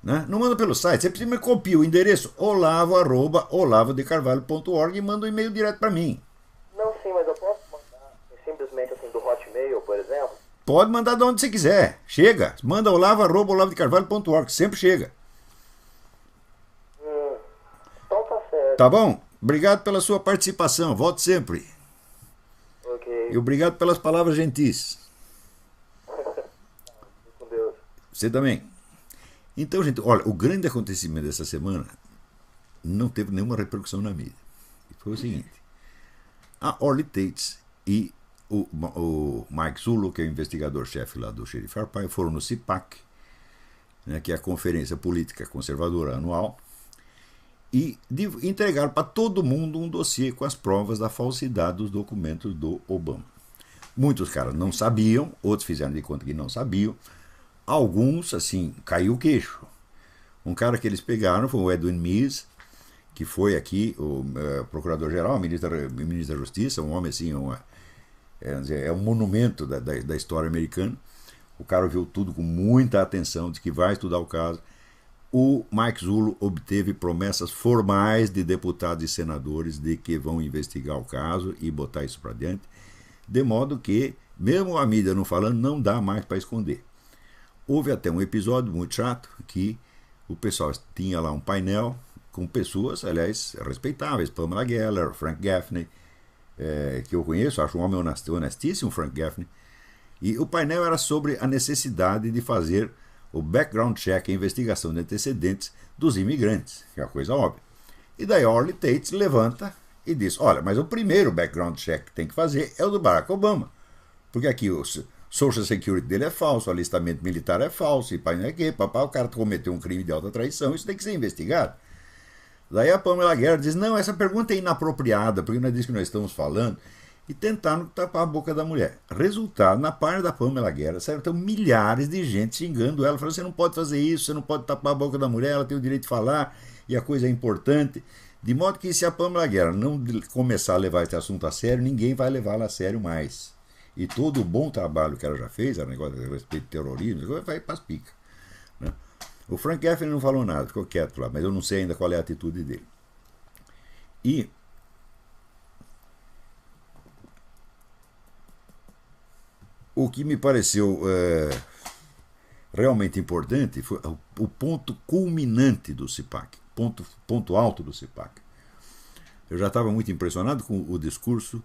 Né? Não manda pelo site. Você primeiro copia o endereço olavo@olavodecarvalho.org e manda um e-mail direto para mim. Não, sim, mas eu posso mandar simplesmente assim do Hotmail, por exemplo? Pode mandar de onde você quiser. Chega. Manda olavo@olavodecarvalho.org. Sempre chega. Então tá certo. Tá bom? Obrigado pela sua participação. Volte sempre. Ok. E obrigado pelas palavras gentis. Com Deus. Você também. Então, gente, olha, o grande acontecimento dessa semana não teve nenhuma repercussão na mídia. Foi o seguinte. A Orly Tates e o Mike Zulo, que é o investigador-chefe lá do xerife Arpaio, foram no CIPAC, né, que é a Conferência Política Conservadora Anual, e entregaram para todo mundo um dossiê com as provas da falsidade dos documentos do Obama. Muitos caras não sabiam, outros fizeram de conta que não sabiam, alguns, assim, caiu o queixo. Um cara que eles pegaram foi o Edwin Meese, que foi aqui o procurador-geral, ministro da Justiça, um homem assim, é um monumento da história americana. O cara viu tudo com muita atenção, disse que vai estudar o caso. O Mike Zulo obteve promessas formais de deputados e senadores de que vão investigar o caso e botar isso para diante, de modo que, mesmo a mídia não falando, não dá mais para esconder. Houve até um episódio muito chato que o pessoal tinha lá um painel com pessoas, aliás, respeitáveis, Pamela Geller, Frank Gaffney, que eu conheço, acho um homem honestíssimo, Frank Gaffney, e o painel era sobre a necessidade de fazer o background check, a investigação de antecedentes dos imigrantes, que é uma coisa óbvia. E daí a Orly Tates levanta e diz, olha, mas o primeiro background check que tem que fazer é o do Barack Obama, porque aqui o Social Security dele é falso, o alistamento militar é falso, e o cara cometeu um crime de alta traição, isso tem que ser investigado. Daí a Pamela Guerra diz, não, essa pergunta é inapropriada, porque não é disso que nós estamos falando, e tentaram tapar a boca da mulher. Resultado, na parte da Pamela Guerra, saíram milhares de gente xingando ela, falando, você não pode fazer isso, você não pode tapar a boca da mulher, ela tem o direito de falar, e a coisa é importante. De modo que se a Pamela Guerra não começar a levar esse assunto a sério, ninguém vai levá-la a sério mais. E todo o bom trabalho que ela já fez, a negócio a respeito de terrorismo, vai para as picas. Né? O Frank Gaffney não falou nada, ficou quieto lá, mas eu não sei ainda qual é a atitude dele. E o que me pareceu realmente importante foi o ponto culminante do CIPAC, ponto alto do CIPAC. Eu já estava muito impressionado com o discurso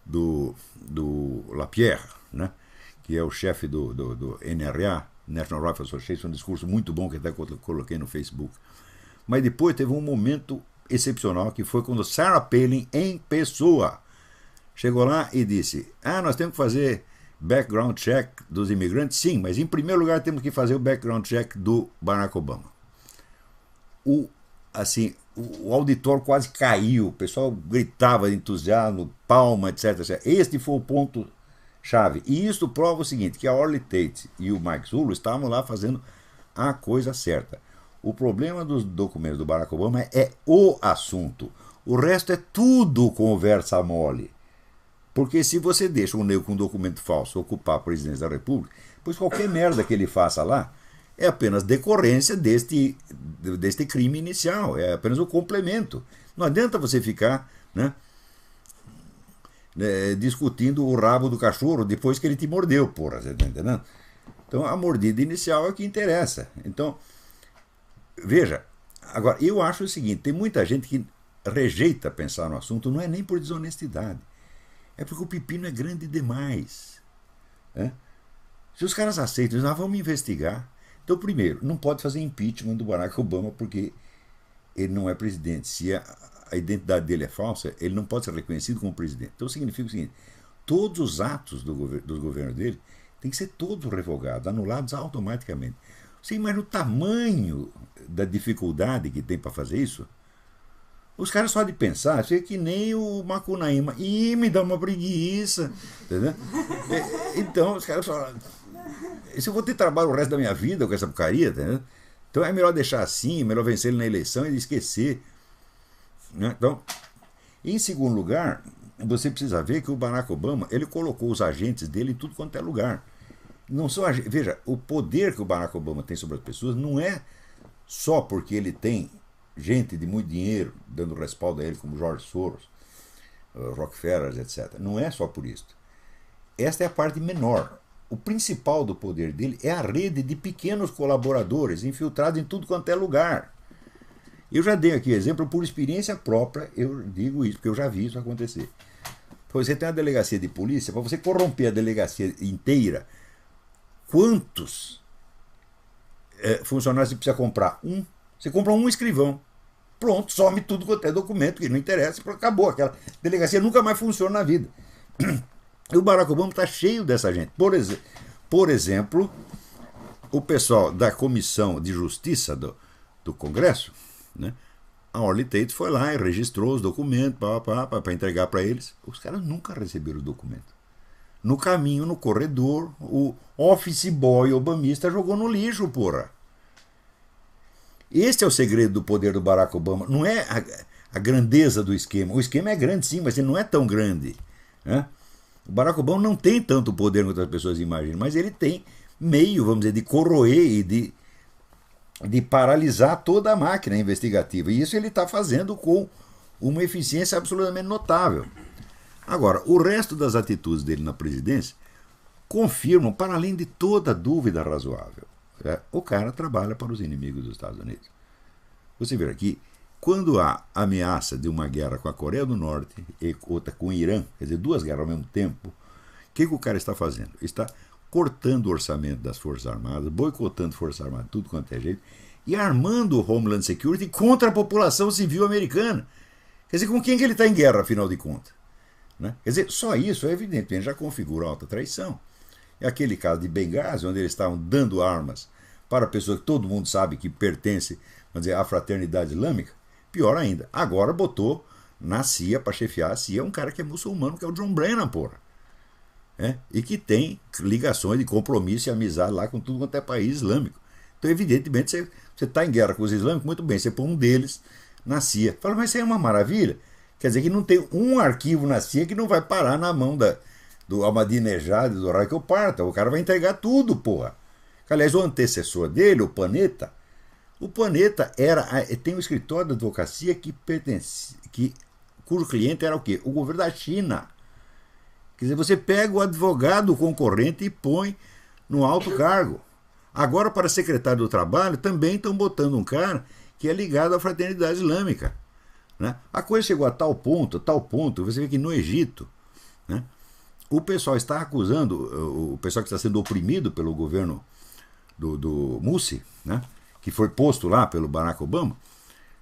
do Lapierre, né, que é o chefe do NRA, National Rifle Association, um discurso muito bom que até coloquei no Facebook. Mas depois teve um momento excepcional, que foi quando Sarah Palin, em pessoa, chegou lá e disse: nós temos que fazer background check dos imigrantes. Sim, mas em primeiro lugar temos que fazer o background check do Barack Obama. O auditório quase caiu, o pessoal gritava de entusiasmo, palma, etc, etc. Este foi o ponto chave. E isso prova o seguinte, que a Orly Tate e o Mike Zullo estavam lá fazendo a coisa certa. O problema dos documentos do Barack Obama é o assunto. O resto é tudo conversa mole. Porque se você deixa um negro com um documento falso ocupar a presidência da República, pois qualquer merda que ele faça lá é apenas decorrência deste crime inicial, é apenas o complemento. Não adianta você ficar, né, discutindo o rabo do cachorro depois que ele te mordeu, porra, você tá entendendo? Então a mordida inicial é o que interessa. Então, veja, agora, eu acho o seguinte, tem muita gente que rejeita pensar no assunto, não é nem por desonestidade, é porque o pepino é grande demais. Né? Se os caras aceitam, nós vamos investigar. Então, primeiro, não pode fazer impeachment do Barack Obama porque ele não é presidente. Se a identidade dele é falsa, ele não pode ser reconhecido como presidente. Então, significa o seguinte, todos os atos do governo dele têm que ser todos revogados, anulados automaticamente. Você imagina o tamanho da dificuldade que tem para fazer isso? Os caras só de pensar, isso é que nem o Macunaíma. Ih, me dá uma preguiça. Entendeu? Então, os caras falam, se eu vou ter trabalho o resto da minha vida com essa porcaria, entendeu? Então é melhor deixar assim, é melhor vencer ele na eleição e esquecer. Né? Então, em segundo lugar, você precisa ver que o Barack Obama, ele colocou os agentes dele em tudo quanto é lugar. Não são, veja, o poder que o Barack Obama tem sobre as pessoas não é só porque ele tem gente de muito dinheiro dando respaldo a ele, como George Soros, Rockefeller, etc. Não é só por isso. Esta é a parte menor. O principal do poder dele é a rede de pequenos colaboradores infiltrados em tudo quanto é lugar. Eu já dei aqui exemplo, por experiência própria, eu digo isso, porque eu já vi isso acontecer. Você tem uma delegacia de polícia, para você corromper a delegacia inteira, quantos funcionários você precisa comprar? Você compra um escrivão. Pronto, some tudo quanto é documento, que não interessa, acabou. Aquela delegacia nunca mais funciona na vida. E o Barack Obama está cheio dessa gente. Por exemplo, o pessoal da Comissão de Justiça do Congresso, né, a Orly Tate foi lá e registrou os documentos para entregar para eles. Os caras nunca receberam o documento. No caminho, no corredor, o office boy obamista jogou no lixo, porra. Este é o segredo do poder do Barack Obama. Não é a grandeza do esquema. O esquema é grande, sim, mas ele não é tão grande. Né? O Barack Obama não tem tanto poder quanto as pessoas imaginam, mas ele tem meio, vamos dizer, de corroer e de paralisar toda a máquina investigativa. E isso ele está fazendo com uma eficiência absolutamente notável. Agora, o resto das atitudes dele na presidência confirmam, para além de toda dúvida razoável, o cara trabalha para os inimigos dos Estados Unidos. Você vê aqui, quando há ameaça de uma guerra com a Coreia do Norte e outra com o Irã, quer dizer, duas guerras ao mesmo tempo, o que o cara está fazendo? Está cortando o orçamento das Forças Armadas, boicotando Forças Armadas, tudo quanto é jeito, e armando o Homeland Security contra a população civil americana. Quer dizer, com quem que ele está em guerra, afinal de contas? Né? Quer dizer, só isso, evidentemente, já configura alta traição. É aquele caso de Benghazi, onde eles estavam dando armas para pessoas que todo mundo sabe que pertence, vamos dizer, à fraternidade islâmica. Pior ainda, agora botou na CIA, para chefiar a CIA, um cara que é muçulmano, que é o John Brennan, porra. E que tem ligações de compromisso e amizade lá com tudo quanto é país islâmico. Então, evidentemente, você está em guerra com os islâmicos, muito bem, você põe um deles na CIA. Fala, mas isso aí é uma maravilha. Quer dizer que não tem um arquivo na CIA que não vai parar na mão do Ahmadinejad, do Raquel Parta. O cara vai entregar tudo, porra. Aliás, o antecessor dele, o Panetta tem um escritório de advocacia cujo cliente era o quê? O governo da China. Quer dizer, você pega o advogado concorrente e põe no alto cargo. Agora, para secretário do Trabalho, também estão botando um cara que é ligado à fraternidade islâmica. Né? A coisa chegou a tal ponto, você vê que no Egito, né, o pessoal está acusando, o pessoal que está sendo oprimido pelo governo do Mussi, né? Que foi posto lá pelo Barack Obama,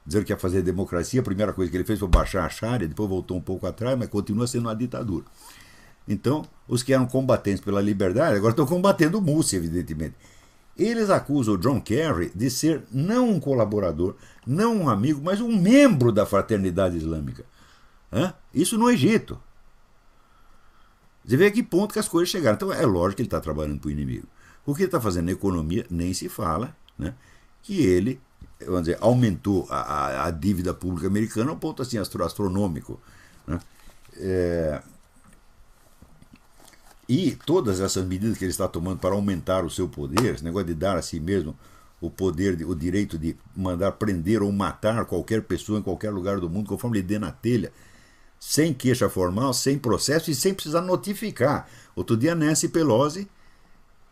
dizendo que ia fazer democracia. A primeira coisa que ele fez foi baixar a Sharia, depois voltou um pouco atrás, mas continua sendo uma ditadura. Então, os que eram combatentes pela liberdade agora estão combatendo o Mussi, evidentemente. Eles acusam o John Kerry de ser não um colaborador, não um amigo, mas um membro da fraternidade islâmica. Isso no Egito. Você vê a que ponto que as coisas chegaram. Então é lógico que ele está trabalhando para o inimigo. O que ele está fazendo na economia nem se fala, né? Que ele, vamos dizer, aumentou a dívida pública americana a um ponto assim astronômico, né? E todas essas medidas que ele está tomando para aumentar o seu poder, esse negócio de dar a si mesmo o poder, o direito de mandar prender ou matar qualquer pessoa em qualquer lugar do mundo, conforme ele dê na telha, sem queixa formal, sem processo e sem precisar notificar. Outro dia Nancy Pelosi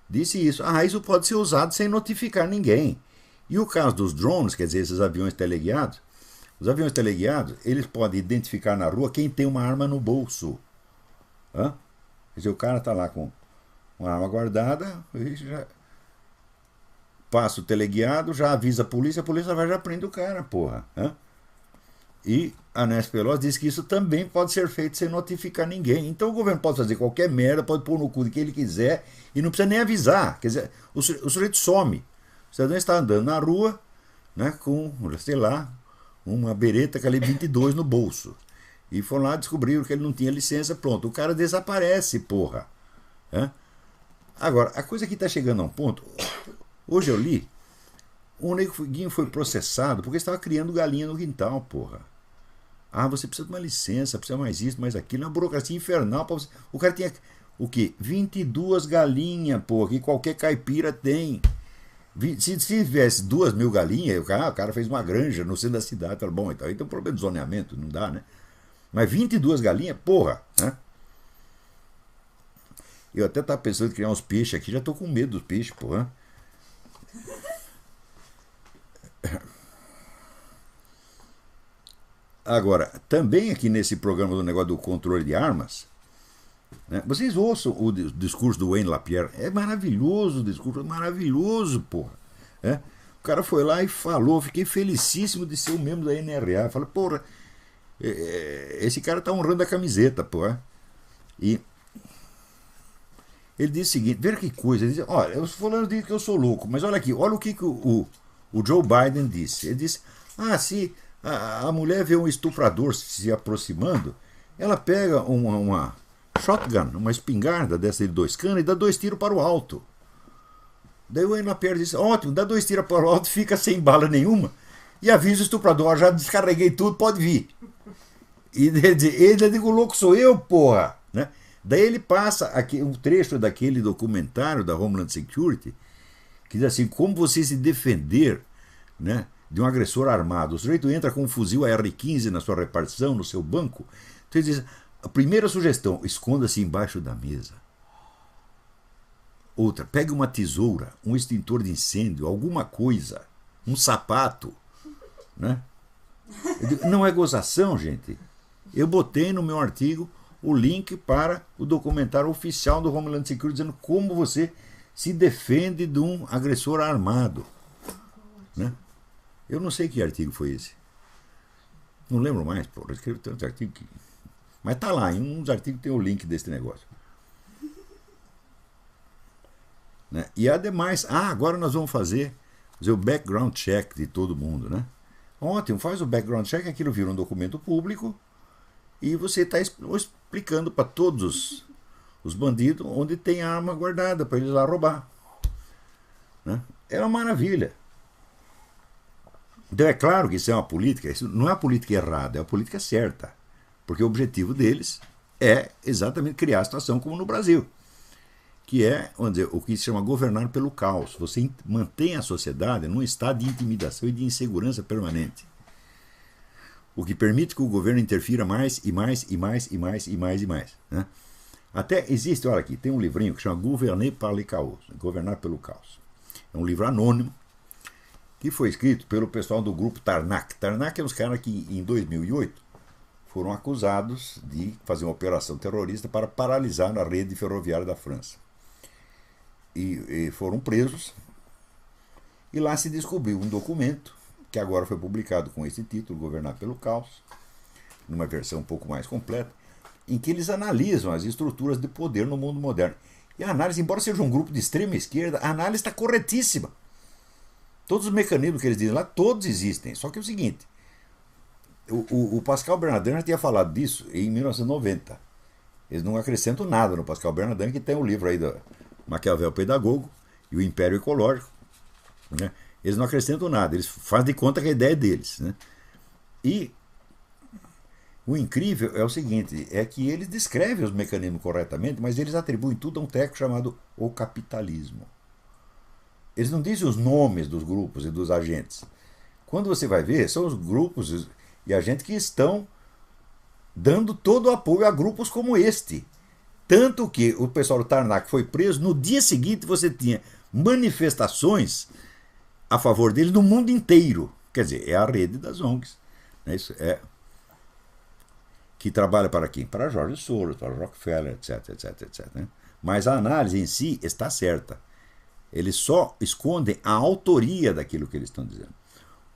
disse isso. Isso pode ser usado sem notificar ninguém. E o caso dos drones, quer dizer, esses aviões teleguiados, os aviões teleguiados, eles podem identificar na rua quem tem uma arma no bolso. Quer dizer, o cara está lá com uma arma guardada, já passa o teleguiado, já avisa a polícia vai já prende o cara, porra. E a Nancy Pelosi disse que isso também pode ser feito sem notificar ninguém. Então o governo pode fazer qualquer merda, pode pôr no cu de quem ele quiser e não precisa nem avisar. Quer dizer, o sujeito some. O cidadão está andando na rua, né, com, sei lá, uma bereta calibre 22 no bolso. E foram lá, descobriram que ele não tinha licença, pronto. O cara desaparece, porra. Agora, a coisa que está chegando a um ponto... Hoje eu li, o neguinho foi processado porque estava criando galinha no quintal, porra. Você precisa de uma licença, precisa mais isso, mais aquilo. É uma burocracia infernal. Pra você. O cara tinha, o quê? 22 galinhas, porra, que qualquer caipira tem. Se tivesse 2.000 galinhas, o cara fez uma granja no centro da cidade. Fala, bom, então aí tem um problema de zoneamento, não dá, né? Mas 22 galinhas, porra, né? Eu até estava pensando em criar uns peixes aqui, já estou com medo dos peixes, porra. Agora, também aqui nesse programa do negócio do controle de armas, né, vocês ouçam o discurso do Wayne LaPierre. É maravilhoso o discurso, é maravilhoso, porra. O cara foi lá e falou, fiquei felicíssimo de ser um membro da NRA. Falei, porra, esse cara tá honrando a camiseta, porra. E ele disse o seguinte, veja que coisa, ele disse, olha, os fulanos dizem que eu sou louco, mas olha aqui, olha o que o Joe Biden disse. Ele disse, se a mulher vê um estuprador se aproximando, ela pega uma shotgun, uma espingarda dessa de 2 canos e dá 2 tiros para o alto. Daí o Wayne LaPierre disse, ótimo, dá 2 tiros para o alto, fica sem bala nenhuma e avisa o estuprador, já descarreguei tudo, pode vir. E ele diz, o louco sou eu, porra, né? Daí ele passa aqui, um trecho daquele documentário da Homeland Security que diz assim, como você se defender, né, de um agressor armado. O sujeito entra com um fuzil AR-15 na sua repartição, no seu banco. Então ele diz, a primeira sugestão, esconda-se embaixo da mesa. Outra, pegue uma tesoura, um extintor de incêndio, alguma coisa, um sapato. Né? Não é gozação, gente. Eu botei no meu artigo o link para o documentário oficial do Homeland Security dizendo como você se defende de um agressor armado. Né? Eu não sei que artigo foi esse. Não lembro mais, pô. Eu escrevi tantos artigos que... Mas tá lá, em um dos artigos tem o link desse negócio. Né? E ademais, agora nós vamos fazer o background check de todo mundo, né? Ótimo, faz o background check, aquilo vira um documento público e você está explicando para todos os bandidos onde tem a arma guardada para eles lá roubar. Né? É uma maravilha. Então é claro que isso é uma política, isso não é a política errada, é a política certa. Porque o objetivo deles é exatamente criar a situação como no Brasil. Que é, vamos dizer, o que se chama governar pelo caos. Você mantém a sociedade num estado de intimidação e de insegurança permanente. O que permite que o governo interfira mais e mais e mais e mais e mais e mais. Né? Até existe, olha aqui, tem um livrinho que chama Gouverner par le chaos, Governar pelo Caos. É um livro anônimo que foi escrito pelo pessoal do grupo Tarnac. Tarnac é uns caras que em 2008 foram acusados de fazer uma operação terrorista para paralisar a rede ferroviária da França. E foram presos E lá se descobriu um documento, que agora foi publicado com esse título, Governar pelo Caos, numa versão um pouco mais completa, em que eles analisam as estruturas de poder no mundo moderno. E a análise, embora seja um grupo de extrema esquerda, a análise está corretíssima. Todos os mecanismos que eles dizem lá, todos existem. Só que é o seguinte, o Pascal Bernardin já tinha falado disso em 1990. Eles não acrescentam nada no Pascal Bernardin, que tem o livro aí do Maquiavel Pedagogo e o Império Ecológico. Né? Eles não acrescentam nada, eles fazem de conta que a ideia é deles. Né? E o incrível é o seguinte, é que eles descrevem os mecanismos corretamente, mas eles atribuem tudo a um técnico chamado o capitalismo. Eles não dizem os nomes dos grupos e dos agentes. Quando você vai ver, são os grupos e agentes que estão dando todo o apoio a grupos como este. Tanto que o pessoal do Tarnac foi preso, no dia seguinte você tinha manifestações a favor dele no mundo inteiro. Quer dizer, é a rede das ONGs. Isso é que trabalha para quem? Para George Soros, para Rockefeller, etc, etc, etc. Né? Mas a análise em si está certa. Eles só escondem a autoria daquilo que eles estão dizendo.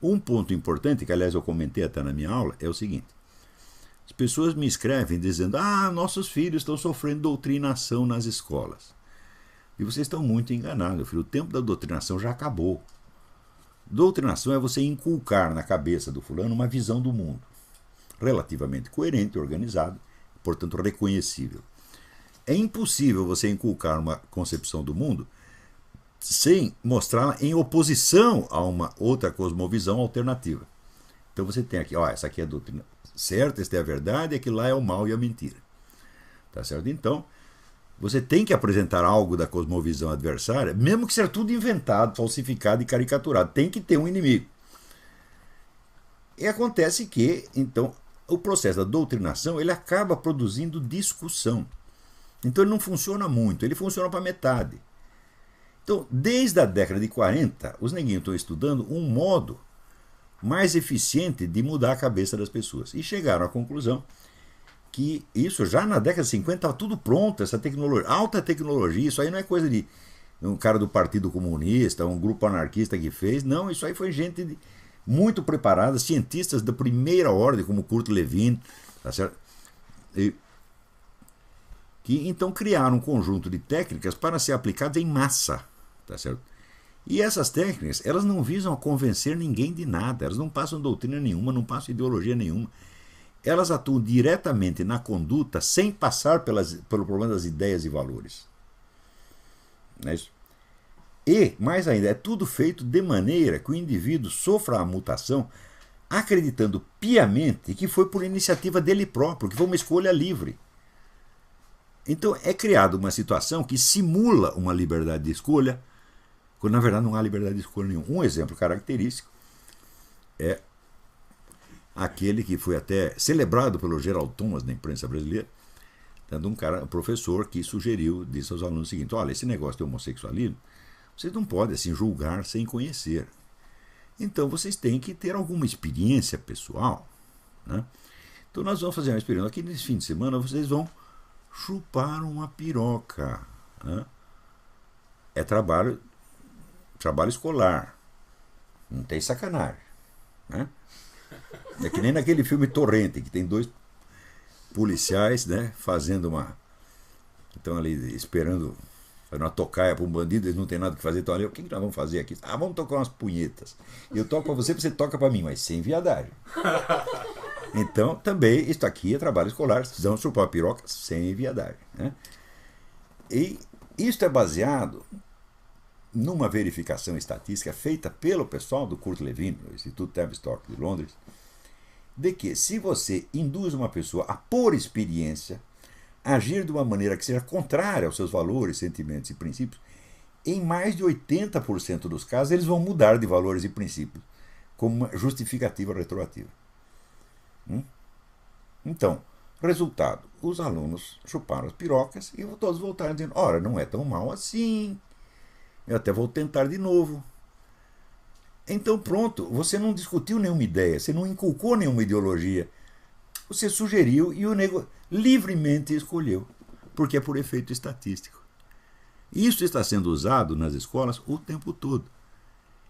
Um ponto importante, que aliás eu comentei até na minha aula, é o seguinte. As pessoas me escrevem dizendo, nossos filhos estão sofrendo doutrinação nas escolas. E vocês estão muito enganados, filho. O tempo da doutrinação já acabou. Doutrinação é você inculcar na cabeça do fulano uma visão do mundo, relativamente coerente, organizado, portanto reconhecível. É impossível você inculcar uma concepção do mundo sem mostrá-la em oposição a uma outra cosmovisão alternativa. Então você tem aqui, essa aqui é a doutrina certa, esta é a verdade, aquilo lá é o mal e a mentira. Tá certo? Então, você tem que apresentar algo da cosmovisão adversária, mesmo que seja tudo inventado, falsificado e caricaturado. Tem que ter um inimigo. E acontece que, então, o processo da doutrinação ele acaba produzindo discussão. Então ele não funciona muito, ele funciona para metade. Então, desde a década de 40, os neguinhos estão estudando um modo mais eficiente de mudar a cabeça das pessoas. E chegaram à conclusão que isso já na década de 50 estava tudo pronto, essa tecnologia, alta tecnologia, isso aí não é coisa de um cara do Partido Comunista, um grupo anarquista que fez, não, isso aí foi gente muito preparada, cientistas da primeira ordem, como Kurt Lewin, tá certo? Que então criaram um conjunto de técnicas para ser aplicadas em massa, tá certo? E essas técnicas, elas não visam a convencer ninguém de nada, elas não passam doutrina nenhuma, não passam ideologia nenhuma. Elas atuam diretamente na conduta sem passar pelo problema das ideias e valores. Não é isso? E, mais ainda, é tudo feito de maneira que o indivíduo sofra a mutação acreditando piamente que foi por iniciativa dele próprio, que foi uma escolha livre. Então é criada uma situação que simula uma liberdade de escolha, quando na verdade não há liberdade de escolha nenhuma. Um exemplo característico é aquele que foi até celebrado pelo Gerald Thomas na imprensa brasileira, tendo um professor que sugeriu, disse aos alunos o seguinte: olha, esse negócio de homossexualismo, vocês não podem assim julgar sem conhecer. Então vocês têm que ter alguma experiência pessoal. Né? Então nós vamos fazer uma experiência. Aqui nesse fim de semana vocês vão chupar uma piroca. Né? É trabalho escolar. Não tem sacanagem. Né? É que nem naquele filme Torrente, que tem dois policiais, né, fazendo estão ali esperando uma tocaia para um bandido, eles não tem nada que fazer, estão ali, o que nós vamos fazer aqui? Vamos tocar umas punhetas. Eu toco para você toca para mim, mas sem viadagem. Então, também, isso aqui é trabalho escolar, precisamos chupar a piroca sem viadagem. Né? E isso é baseado numa verificação estatística feita pelo pessoal do Kurt Lewin, do Instituto Tavistock de Londres, de que se você induz uma pessoa a, por experiência, agir de uma maneira que seja contrária aos seus valores, sentimentos e princípios, em mais de 80% dos casos eles vão mudar de valores e princípios como uma justificativa retroativa. Então, resultado, os alunos chuparam as pirocas e todos voltaram dizendo: ora, não é tão mal assim, eu até vou tentar de novo. Então pronto, você não discutiu nenhuma ideia, você não inculcou nenhuma ideologia, você sugeriu e o nego livremente escolheu, porque é por efeito estatístico. Isso está sendo usado nas escolas o tempo todo.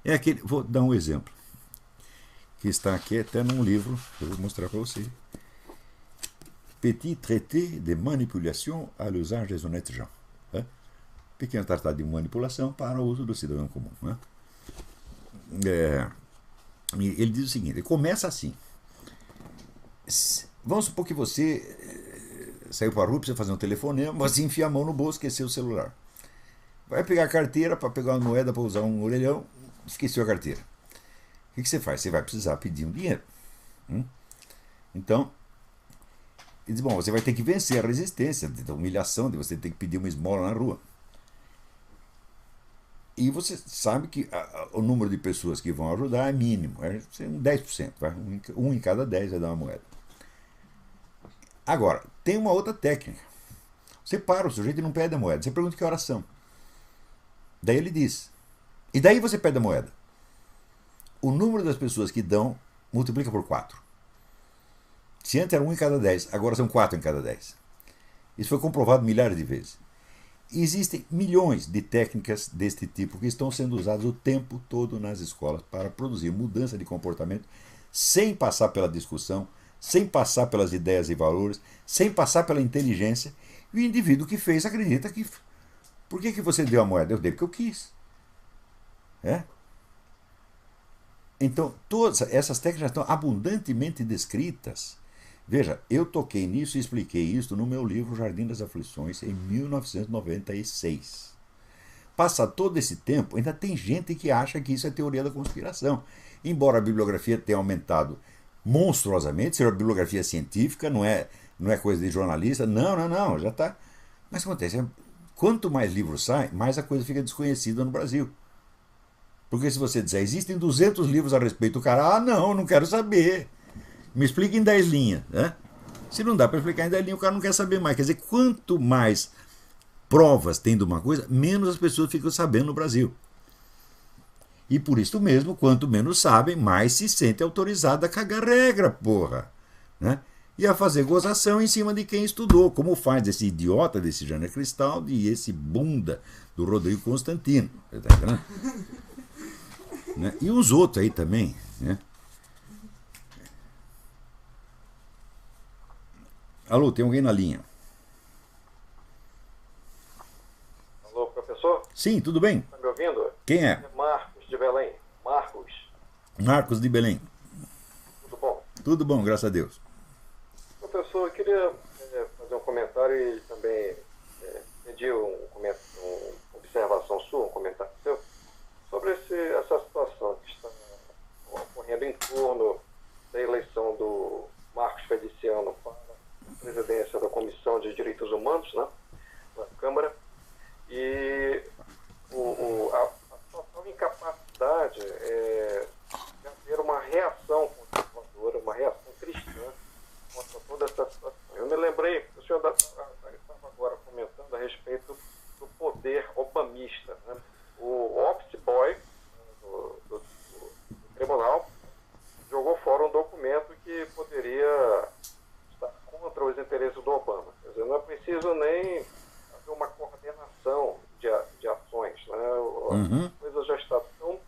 É aquele, vou dar um exemplo, que está aqui até num livro, que eu vou mostrar para você. Petit traité de manipulation à l'usage des honnêtes gens. Né? Pequeno tratado de manipulação para o uso do cidadão comum. Né? Ele diz o seguinte, ele começa assim. Vamos supor que você saiu para a rua, precisa fazer um telefonema, você enfia a mão no bolso, esqueceu o celular. Vai pegar a carteira para pegar uma moeda para usar um orelhão, esqueceu a carteira. O que você faz? Você vai precisar pedir um dinheiro. Então, ele diz, bom, você vai ter que vencer a resistência, a humilhação de você ter que pedir uma esmola na rua. E você sabe que o número de pessoas que vão ajudar é mínimo, é 10%, vai? Um em cada 10 vai dar uma moeda. Agora, tem uma outra técnica. Você para o sujeito e não pede a moeda, você pergunta que horas são. Daí ele diz. E daí você pede a moeda. O número das pessoas que dão multiplica por 4. Se antes era 1 em cada 10, agora são 4 em cada 10. Isso foi comprovado milhares de vezes. E existem milhões de técnicas deste tipo que estão sendo usadas o tempo todo nas escolas para produzir mudança de comportamento sem passar pela discussão, sem passar pelas ideias e valores, sem passar pela inteligência. E o indivíduo que fez acredita que... Por que você deu a moeda? Eu dei porque eu quis. Então, todas essas técnicas estão abundantemente descritas. Veja, eu toquei nisso e expliquei isso no meu livro Jardim das Aflições, em 1996. Passa todo esse tempo, ainda tem gente que acha que isso é teoria da conspiração. Embora a bibliografia tenha aumentado monstruosamente, seja bibliografia científica, não é coisa de jornalista, não, já está. Mas o que acontece? Quanto mais livros saem, mais a coisa fica desconhecida no Brasil. Porque se você disser, existem 200 livros a respeito, o cara, não quero saber. Me explica em 10 linhas. Né? Se não dá para explicar em 10 linhas, o cara não quer saber mais. Quer dizer, quanto mais provas tem de uma coisa, menos as pessoas ficam sabendo no Brasil. E por isso mesmo, quanto menos sabem, mais se sente autorizado a cagar regra, porra. Né? E a fazer gozação em cima de quem estudou, como faz esse idiota desse Jânio Cristaldi e esse bunda do Rodrigo Constantino. Você tá entendendo? Né? E os outros aí também. Né? Alô, tem alguém na linha? Alô, professor? Sim, tudo bem? Está me ouvindo? Quem é? É Marcos de Belém. Marcos. Marcos de Belém. Tudo bom? Tudo bom, graças a Deus. Professor, eu queria fazer um comentário e também pedir uma observação sua, um comentário seu, sobre essa situação que está ocorrendo em torno da eleição do Marcos Feliciano para a presidência da Comissão de Direitos Humanos, né, na Câmara, e a total incapacidade de haver uma reação conservadora, uma reação cristã contra toda essa situação. Eu me lembrei, o senhor estava agora comentando a respeito do poder obamista. Né? O office boy do tribunal jogou fora um documento que poderia estar contra os interesses do Obama. Quer dizer, não é preciso nem haver uma coordenação de ações. Né? A coisa já está tão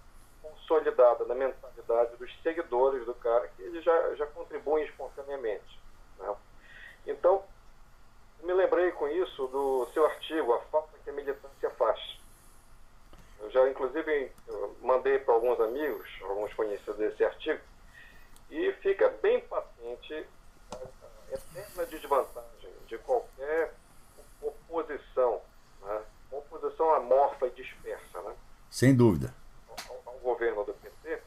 consolidada na mentalidade dos seguidores do cara que eles já contribuem espontaneamente. Né? Então, eu me lembrei com isso do seu artigo, A Falta que a Militância Faz. Eu já, inclusive, mandei para alguns amigos, alguns conhecidos desse artigo, e fica bem patente a eterna desvantagem de qualquer oposição, né? Uma oposição amorfa e dispersa, né? Sem dúvida. Ao governo do PT,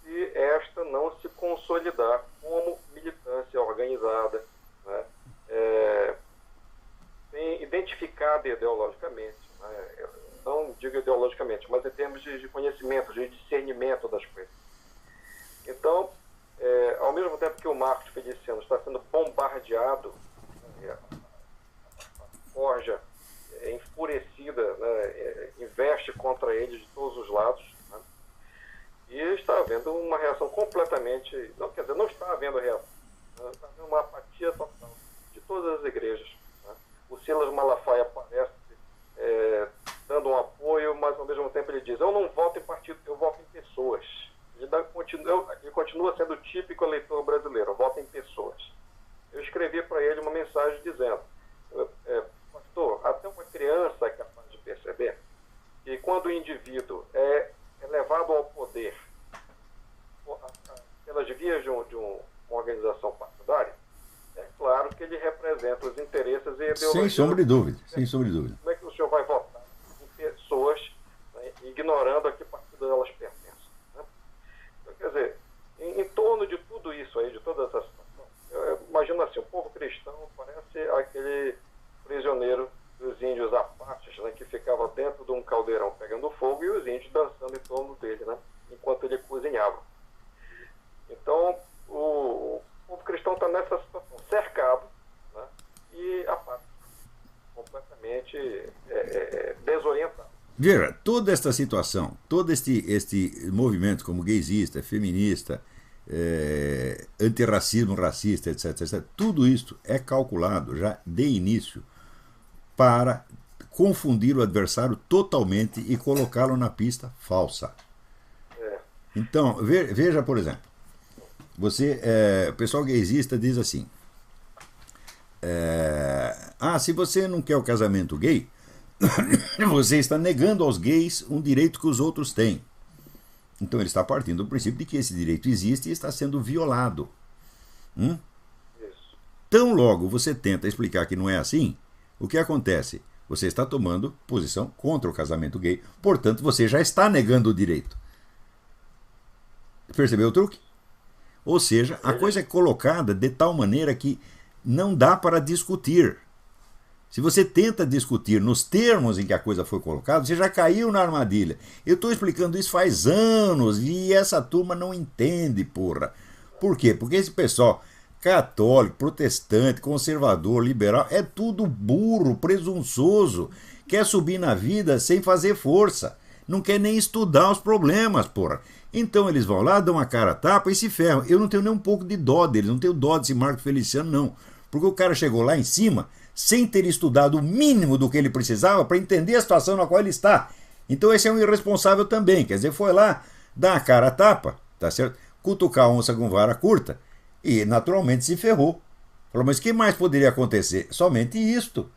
se esta não se consolidar como militância organizada, né? Bem identificada ideologicamente, né? Não digo ideologicamente, mas em termos de conhecimento, de discernimento das coisas. Então, ao mesmo tempo que o Marcos Feliciano está sendo bombardeado, a forja enfurecida, né, investe contra ele de todos os lados, né, e está havendo uma reação completamente... Não, quer dizer, não está havendo reação. Né, está havendo uma apatia total de todas as igrejas. Né. O Silas Malafaia aparece dando um apoio, mas ao mesmo tempo ele diz, eu não voto em partido, eu voto em ele continua sendo o típico eleitor brasileiro, vota em pessoas. Eu escrevi para ele uma mensagem dizendo, pastor, até uma criança é capaz de perceber que quando o indivíduo é levado ao poder pelas vias de uma organização partidária, é claro que ele representa os interesses e ideologias. Sem sombra de dúvida, sem sombra de dúvida. Como é que o senhor vai votar em pessoas, né, ignorando a que partido elas pertencem? Né? Então, quer dizer, em torno de tudo isso aí, de toda essa situação, eu imagino assim, o povo cristão parece aquele prisioneiro dos índios apaches, né, que ficava dentro de um caldeirão pegando fogo e os índios dançando em torno dele, né, enquanto ele cozinhava. Então, o povo cristão está nessa situação, cercado, né, e apático, completamente desorientado. Veja, toda esta situação, todo este movimento como gaysista, feminista, antirracismo, racista, etc., tudo isso é calculado já de início para confundir o adversário totalmente e colocá-lo na pista falsa. Então, veja, por exemplo, o pessoal gaysista diz assim, se você não quer o casamento gay, você está negando aos gays um direito que os outros têm. Então ele está partindo do princípio de que esse direito existe e está sendo violado. Tão logo você tenta explicar que não é assim, o que acontece? Você está tomando posição contra o casamento gay, portanto você já está negando o direito. Percebeu o truque? Ou seja, a coisa é colocada de tal maneira que não dá para discutir. Se você tenta discutir nos termos em que a coisa foi colocada, você já caiu na armadilha. Eu estou explicando isso faz anos e essa turma não entende, porra. Por quê? Porque esse pessoal católico, protestante, conservador, liberal, é tudo burro, presunçoso, quer subir na vida sem fazer força, não quer nem estudar os problemas, porra. Então eles vão lá, dão a cara a tapa e se ferram. Eu não tenho nem um pouco de dó deles, não tenho dó desse Marco Feliciano, não. Porque o cara chegou lá em cima sem ter estudado o mínimo do que ele precisava para entender a situação na qual ele está. Então esse é um irresponsável também, quer dizer, foi lá, dar a cara a tapa, tá certo? Cutucar a onça com vara curta e naturalmente se ferrou. Falou, mas o que mais poderia acontecer? Somente isto.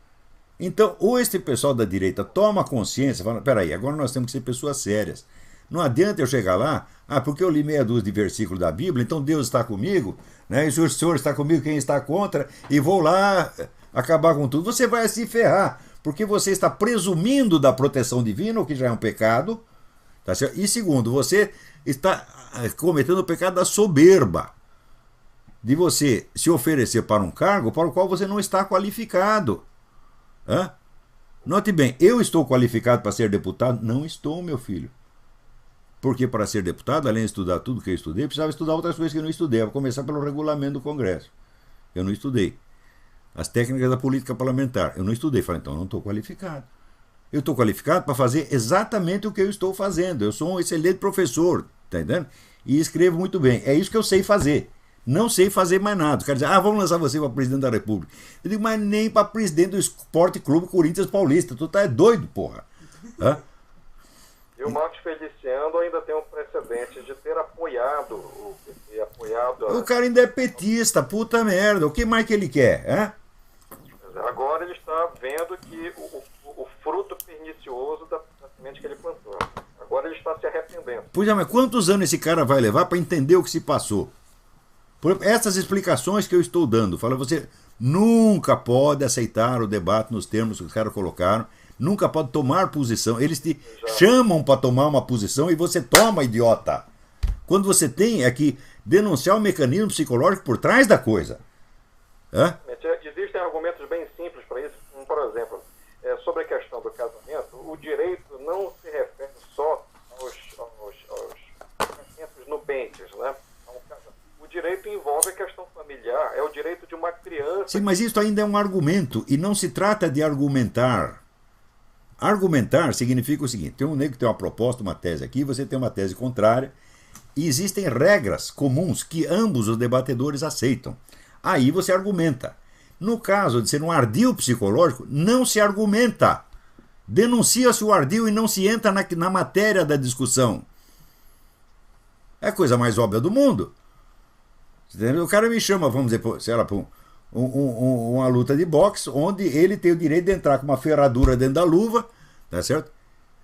Então, ou este pessoal da direita toma consciência, fala, peraí, agora nós temos que ser pessoas sérias. Não adianta eu chegar lá, porque eu li meia dúzia de versículos da Bíblia, então Deus está comigo, né? E se o Senhor está comigo, quem está contra, e vou lá acabar com tudo. Você vai se ferrar, porque você está presumindo da proteção divina, o que já é um pecado, tá certo? E segundo, você está cometendo o pecado da soberba, de você se oferecer para um cargo para o qual você não está qualificado. Note bem, eu estou qualificado para ser deputado? Não estou, meu filho. Porque para ser deputado, além de estudar tudo que eu estudei, precisava estudar outras coisas que eu não estudei. Eu vou começar pelo regulamento do Congresso. Eu não estudei. As técnicas da política parlamentar. Eu não estudei. Falei, então eu não estou qualificado. Eu estou qualificado para fazer exatamente o que eu estou fazendo. Eu sou um excelente professor, tá entendendo? E escrevo muito bem. É isso que eu sei fazer. Não sei fazer mais nada. O cara diz, vamos lançar você para presidente da República. Eu digo, mas nem para presidente do Esporte Clube Corinthians Paulista. Tu tá doido, porra. E o Marcos Feliciano ainda tem um precedente de ter apoiado o PT, O cara ainda é petista, puta merda. O que mais que ele quer? Agora ele está vendo que o fruto pernicioso da semente que ele plantou. Agora ele está se arrependendo. Pois é, mas quantos anos esse cara vai levar para entender o que se passou? Por essas explicações que eu estou dando, fala, você nunca pode aceitar o debate nos termos que os caras colocaram, nunca pode tomar posição. Eles te chamam para tomar uma posição e você toma, idiota. Quando você tem é que denunciar o mecanismo psicológico por trás da coisa. Existem argumentos bem simples para isso. Por exemplo, sobre a questão do casamento, o direito não se refere só aos casamentos nubentes, né? O direito envolve a questão familiar, é o direito de uma criança... Sim, mas isso ainda é um argumento, e não se trata de argumentar. Argumentar significa o seguinte, tem um nego que tem uma proposta, uma tese aqui, você tem uma tese contrária, e existem regras comuns que ambos os debatedores aceitam. Aí você argumenta. No caso de ser um ardil psicológico, não se argumenta. Denuncia-se o ardil e não se entra na matéria da discussão. É a coisa mais óbvia do mundo. Entendeu? O cara me chama, vamos dizer, sei lá, para uma luta de boxe, onde ele tem o direito de entrar com uma ferradura dentro da luva, tá certo?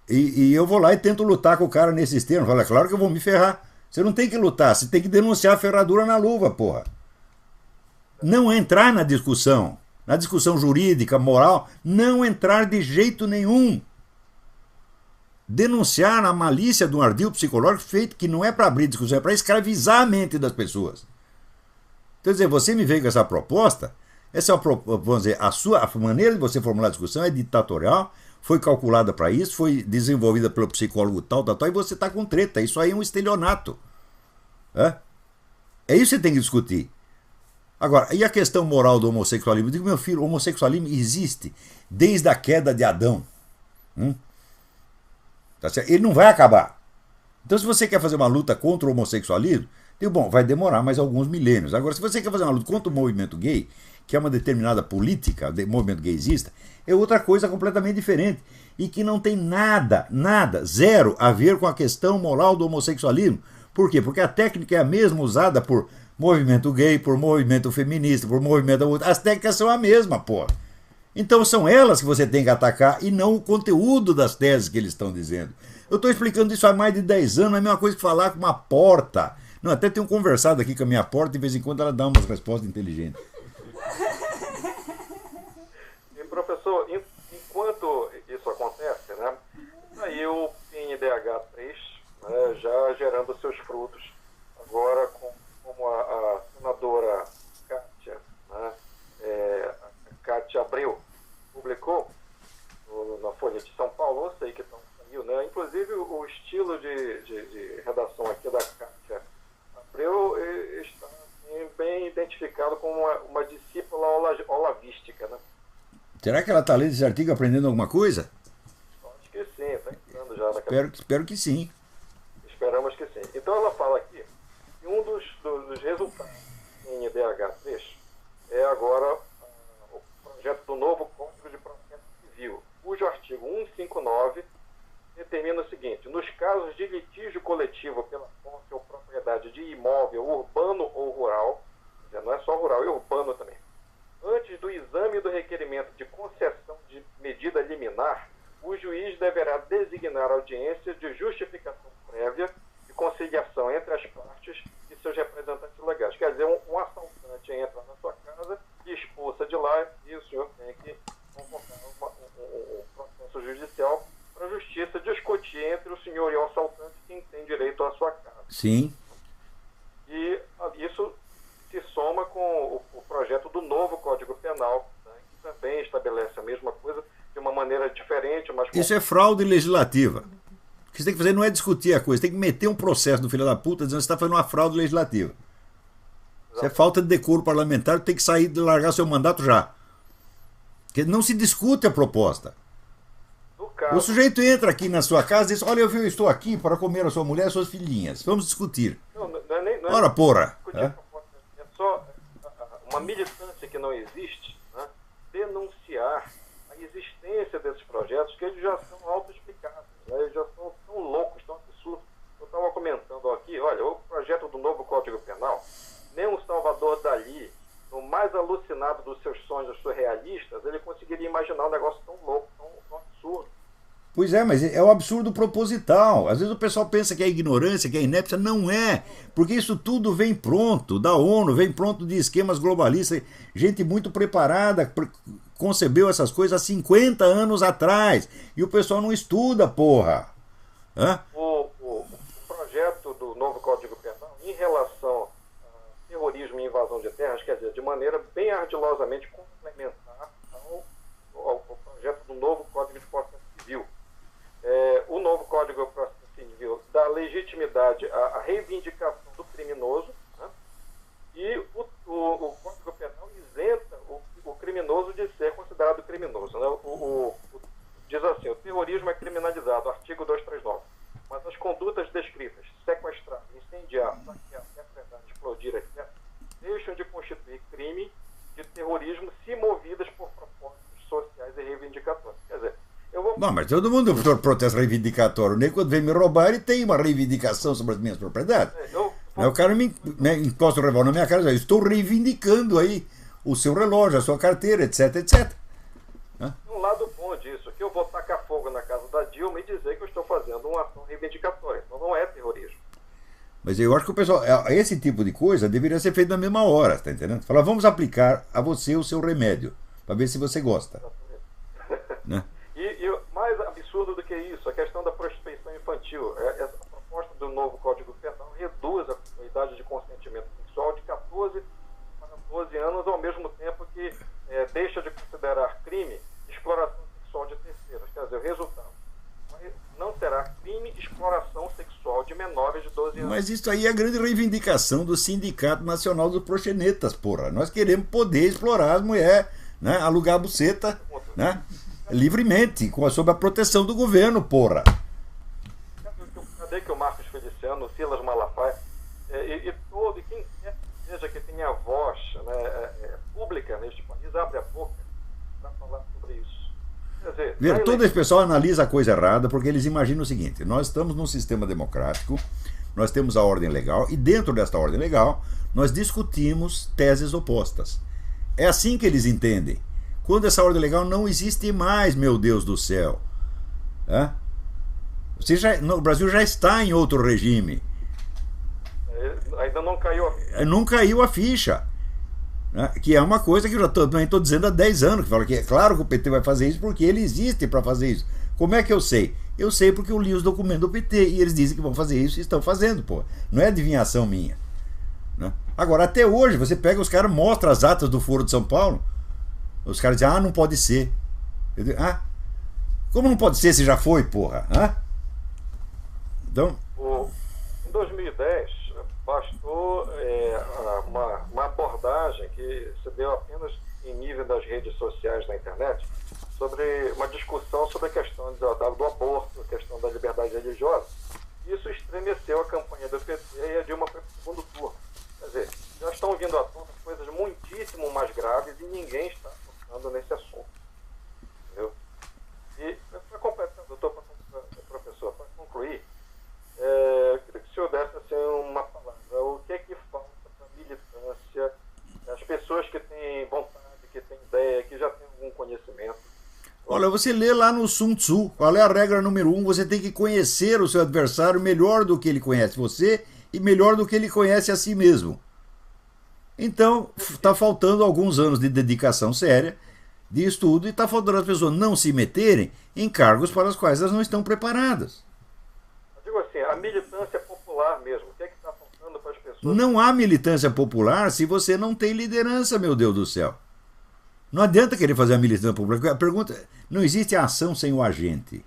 E eu vou lá e tento lutar com o cara nesses termos. Fala, claro que eu vou me ferrar. Você não tem que lutar, você tem que denunciar a ferradura na luva, porra. Não entrar na discussão jurídica, moral, não entrar de jeito nenhum. Denunciar a malícia de um ardil psicológico feito que não é para abrir discussão, é para escravizar a mente das pessoas. Então, quer dizer, você me veio com essa proposta, essa é uma, vamos dizer, a maneira de você formular a discussão é ditatorial, foi calculada para isso, foi desenvolvida pelo psicólogo tal, e você está com treta. Isso aí é um estelionato. É isso que você tem que discutir. Agora, e a questão moral do homossexualismo? Eu digo, meu filho, o homossexualismo existe desde a queda de Adão. Tá certo? Ele não vai acabar. Então, se você quer fazer uma luta contra o homossexualismo, digo, bom, vai demorar mais alguns milênios. Agora, se você quer fazer uma luta contra o movimento gay, que é uma determinada política, o movimento gaysista, é outra coisa completamente diferente. E que não tem nada, zero a ver com a questão moral do homossexualismo. Por quê? Porque a técnica é a mesma usada por movimento gay, por movimento feminista, por movimento... As técnicas são a mesma, porra. Então são elas que você tem que atacar e não o conteúdo das teses que eles estão dizendo. Eu estou explicando isso há mais de 10 anos, é a mesma coisa que falar com uma porta. Não, até tenho conversado aqui com a minha porta, de vez em quando ela dá umas respostas inteligentes. E professor, enquanto isso acontece, né, aí o PNDH3, né, já gerando seus frutos, agora como a senadora Cátia, né, a Cátia Abreu publicou na Folha de São Paulo, eu sei que não saiu, né, inclusive o estilo de redação aqui da Cátia Abreu está assim, bem identificado como uma discípula olavística, né? Será que ela está lendo esse artigo aprendendo alguma coisa? Acho que sim, está entrando já na cabeça. Espero que sim. Esperamos que sim. Então ela fala aqui que um dos resultados em IDH3 é agora o projeto do novo Código de Processo Civil, cujo artigo 159 determina o seguinte: nos casos de litígio coletivo pela posse ou propriedade de imóvel urbano ou rural, não é só rural, é urbano também, antes do exame do requerimento de concessão de medida liminar, o juiz deverá designar audiência de justificação prévia e conciliação entre as partes e seus representantes legais. Quer dizer, um assaltante entra na sua casa e expulsa de lá, e o senhor tem que convocar um processo judicial para a justiça discutir entre o senhor e o assaltante quem tem direito à sua casa. Sim. E isso se soma com o projeto do novo Código Penal, né, que também estabelece a mesma coisa de uma maneira diferente, mas... Isso é fraude legislativa. O que você tem que fazer não é discutir a coisa, tem que meter um processo do filho da puta dizendo que você está fazendo uma fraude legislativa. Isso é falta de decoro parlamentar, tem que sair de largar seu mandato já. Porque não se discute a proposta. O sujeito entra aqui na sua casa e diz: olha, eu estou aqui para comer a sua mulher e as suas filhinhas. Vamos discutir. Não é nem, ora, porra! É só uma militância que não existe, né, denunciar a existência desses projetos, que eles já são autoexplicados, né, eles já são tão loucos, tão absurdos. Eu estava comentando aqui, olha, o projeto do novo Código Penal, nem o Salvador Dalí, no mais alucinado dos seus sonhos surrealistas, ele conseguiria imaginar um negócio tão louco, tão absurdo. Pois é, mas é o absurdo proposital. Às vezes o pessoal pensa que é ignorância, que é inépcia. Não é, porque isso tudo vem pronto da ONU, vem pronto de esquemas globalistas. Gente muito preparada concebeu essas coisas há 50 anos atrás. E o pessoal não estuda, porra. O projeto do novo Código Penal, em relação a terrorismo e invasão de terras, quer dizer, de maneira bem ardilosamente complementar ao projeto do novo Código de Processo Civil. O novo Código de Processo Civil dá legitimidade à reivindicação do criminoso, né? E o Código Penal isenta o criminoso de ser considerado criminoso, né? Diz assim: o terrorismo é criminalizado, artigo 239, mas as condutas descritas, sequestrar, incendiar, saquear, depredar, explodir, etc., deixam de constituir crime de terrorismo se movidas por propósitos sociais e reivindicatórios. Quer dizer, Bom, mas todo mundo protesta reivindicatório. Nem quando vem me roubar, ele tem uma reivindicação sobre as minhas propriedades. O cara me encosta o revólver na minha cara e diz, eu estou reivindicando aí o seu relógio, a sua carteira, etc, etc. Um lado bom disso, que eu vou tacar fogo na casa da Dilma e dizer que eu estou fazendo uma ação reivindicatória. Então não é terrorismo. Mas eu acho que o pessoal, esse tipo de coisa deveria ser feito na mesma hora, tá entendendo? Falar, vamos aplicar a você o seu remédio, para ver se você gosta. Né? E mais absurdo do que isso, a questão da prostituição infantil. Essa proposta do novo Código Penal reduz a idade de consentimento sexual de 14 para 12 anos, ao mesmo tempo que deixa de considerar crime exploração sexual de terceiros. Quer dizer, o resultado não será crime exploração sexual de menores de 12 anos. Mas isso aí é a grande reivindicação do Sindicato Nacional dos Proxenetas, porra. Nós queremos poder explorar as mulheres, né? Alugar a buceta, né? Livremente, sob a proteção do governo, porra. Cadê que o Marcos Feliciano, o Silas Malafaia, e quem quer que seja que tenha voz, né, pública neste país, abre a boca para falar sobre isso. Quer dizer, todo esse pessoal analisa a coisa errada porque eles imaginam o seguinte, nós estamos num sistema democrático, nós temos a ordem legal e dentro desta ordem legal nós discutimos teses opostas. É assim que eles entendem. Quando essa ordem legal não existe mais, meu Deus do céu. O Brasil já está em outro regime. Ainda não caiu a ficha. Não caiu a ficha. Né? Que é uma coisa que eu já também estou dizendo há 10 anos. Que fala que é claro que o PT vai fazer isso porque ele existe para fazer isso. Como é que eu sei? Eu sei porque eu li os documentos do PT e eles dizem que vão fazer isso e estão fazendo, pô. Não é adivinhação minha. Né? Agora, até hoje, você pega os caras, mostra as atas do Foro de São Paulo. Os caras dizem, não pode ser. Eu digo, como não pode ser se já foi, porra? Então... Em 2010, bastou uma abordagem que se deu apenas em nível das redes sociais na internet, sobre uma discussão sobre a questão do aborto, a questão da liberdade religiosa. Isso estremeceu a campanha do PT e a Dilma foi para o segundo turno. Quer dizer, já estão vindo à tona coisas muitíssimo mais graves e ninguém está nesse assunto. Entendeu? E para completar, professor, para concluir, eu queria que o senhor desse assim, uma palavra. O que é que falta para a militância, as pessoas que têm vontade, que têm ideia, que já têm algum conhecimento? Olha, você lê lá no Sun Tzu, qual é a regra número 1? Você tem que conhecer o seu adversário melhor do que ele conhece você e melhor do que ele conhece a si mesmo. Então, está faltando alguns anos de dedicação séria, de estudo, e está faltando as pessoas não se meterem em cargos para os quais elas não estão preparadas. Eu digo assim, a militância popular mesmo, o que é que está faltando para as pessoas? Não há militância popular se você não tem liderança, meu Deus do céu. Não adianta querer fazer a militância popular. A pergunta, não existe ação sem o agente.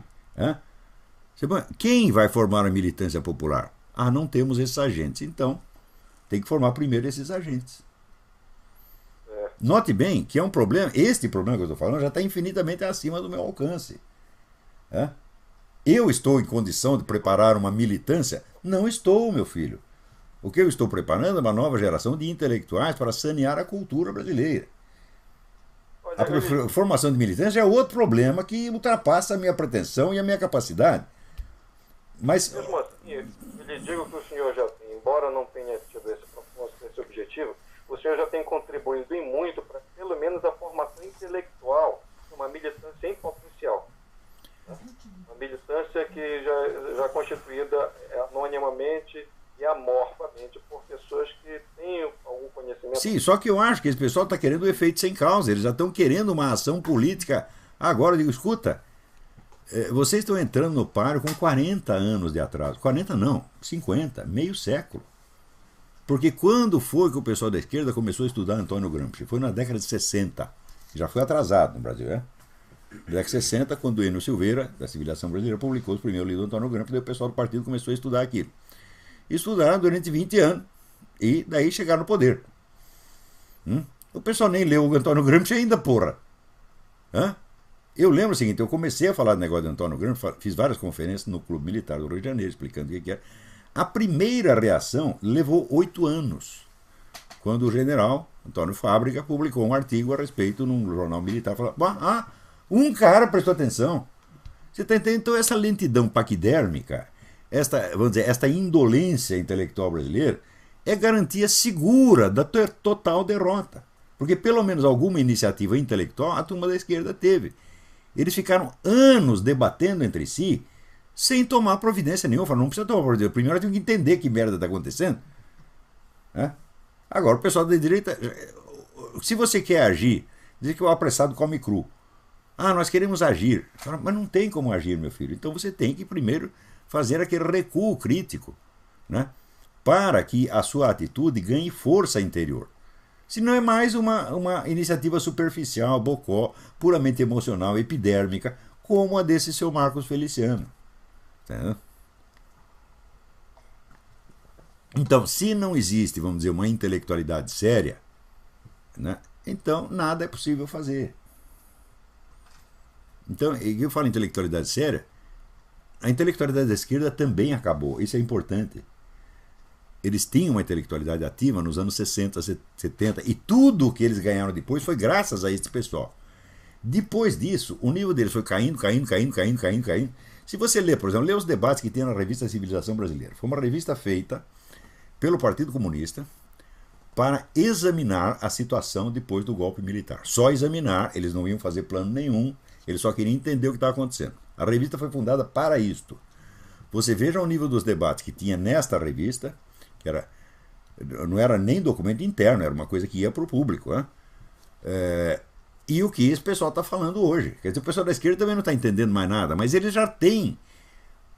Quem vai formar a militância popular? Não temos esses agentes. Então, tem que formar primeiro esses agentes. Note bem que é um problema, este problema que eu estou falando já está infinitamente acima do meu alcance. Eu estou em condição de preparar uma militância? Não estou, meu filho. O que eu estou preparando é uma nova geração de intelectuais para sanear a cultura brasileira. A formação de militância é outro problema que ultrapassa a minha pretensão e a minha capacidade. Mas... Mesmo assim, eu lhe digo que o senhor já tem, embora não tenha tido esse propósito, esse objetivo, o senhor já tem contribuído em muito para, pelo menos, a formação intelectual de uma militância em potencial. Uma militância que já constituída anonimamente e amorfamente por pessoas que têm algum conhecimento. Sim, só que eu acho que esse pessoal está querendo o efeito sem causa, eles já estão querendo uma ação política. Agora eu digo, escuta, vocês estão entrando no páreo com 40 anos de atraso. 40 não, 50, meio século. Porque quando foi que o pessoal da esquerda começou a estudar Antônio Gramsci? Foi na década de 60. Já foi atrasado no Brasil, Na década de 60, quando o Enio Silveira, da Civilização Brasileira, publicou os primeiros livros do Antônio Gramsci, daí o pessoal do partido começou a estudar aquilo. Estudaram durante 20 anos e daí chegaram no poder. O pessoal nem leu o Antônio Gramsci ainda, porra. Eu lembro o seguinte, eu comecei a falar do negócio de Antônio Gramsci, fiz várias conferências no Clube Militar do Rio de Janeiro, explicando o que era. A primeira reação levou 8 anos, quando o general Antônio Fábrica publicou um artigo a respeito num jornal militar, falando, um cara prestou atenção. Você está entendendo? Então, essa lentidão paquidérmica, vamos dizer, esta indolência intelectual brasileira, é garantia segura da total derrota. Porque pelo menos alguma iniciativa intelectual a turma da esquerda teve. Eles ficaram anos debatendo entre si sem tomar providência nenhuma. Falaram, não precisa tomar providência. Primeiro nós temos que entender que merda está acontecendo. Agora, o pessoal da direita, se você quer agir, diz que o apressado come cru. Nós queremos agir. Mas não tem como agir, meu filho. Então você tem que primeiro fazer aquele recuo crítico, né? Para que a sua atitude ganhe força interior. Se não é mais uma iniciativa superficial, bocó, puramente emocional, epidérmica, como a desse seu Marcos Feliciano. Tá? Então, se não existe, vamos dizer, uma intelectualidade séria, né, então nada é possível fazer. Então, eu falo em intelectualidade séria, a intelectualidade da esquerda também acabou, isso é importante. Eles tinham uma intelectualidade ativa nos anos 60, 70, e tudo o que eles ganharam depois foi graças a esse pessoal. Depois disso, o nível deles foi caindo. Se você ler, por exemplo, lê os debates que tem na revista Civilização Brasileira. Foi uma revista feita pelo Partido Comunista para examinar a situação depois do golpe militar. Só examinar, eles não iam fazer plano nenhum, eles só queriam entender o que estava acontecendo. A revista foi fundada para isto. Você veja o nível dos debates que tinha nesta revista, que não era nem documento interno, era uma coisa que ia para o público. Né? E o que esse pessoal está falando hoje. Quer dizer, o pessoal da esquerda também não está entendendo mais nada, mas eles já têm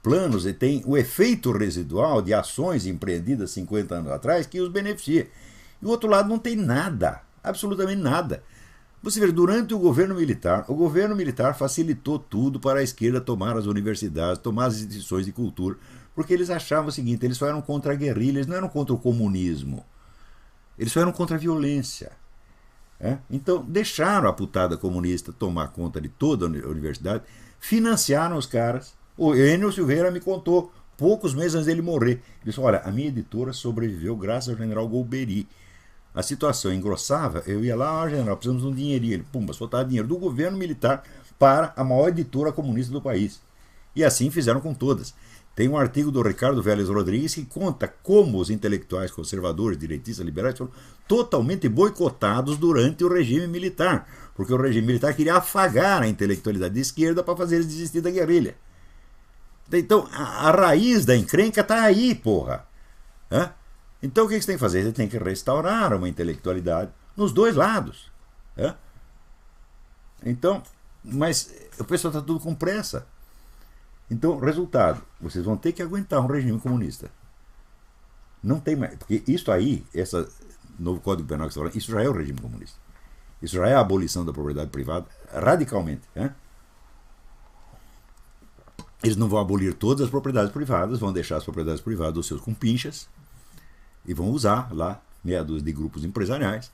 planos e têm o efeito residual de ações empreendidas 50 anos atrás que os beneficia. E o outro lado não tem nada, absolutamente nada. Você vê, durante o governo militar facilitou tudo para a esquerda tomar as universidades, tomar as instituições de cultura, porque eles achavam o seguinte, eles só eram contra a guerrilha, eles não eram contra o comunismo, eles só eram contra a violência. Então, deixaram a putada comunista tomar conta de toda a universidade, financiaram os caras. O Enio Silveira me contou, poucos meses antes dele morrer. Ele disse, olha, a minha editora sobreviveu graças ao general Golbery. A situação engrossava, eu ia lá, general, precisamos de um dinheirinho. Ele, pumba, soltava dinheiro do governo militar para a maior editora comunista do país. E assim fizeram com todas. Tem um artigo do Ricardo Vélez Rodrigues que conta como os intelectuais conservadores, direitistas, liberais foram totalmente boicotados durante o regime militar, porque o regime militar queria afagar a intelectualidade de esquerda para fazer eles desistir da guerrilha. Então, a raiz da encrenca está aí, porra. Então, o que você tem que fazer? Você tem que restaurar uma intelectualidade nos dois lados. Então, mas o pessoal está tudo com pressa. Então, resultado, vocês vão ter que aguentar um regime comunista. Não tem mais, porque isso aí, esse novo Código Penal que você está falando, isso já é o regime comunista. Isso já é a abolição da propriedade privada, radicalmente. Eles não vão abolir todas as propriedades privadas, vão deixar as propriedades privadas dos seus compinchas e vão usar lá meia dúzia de grupos empresariais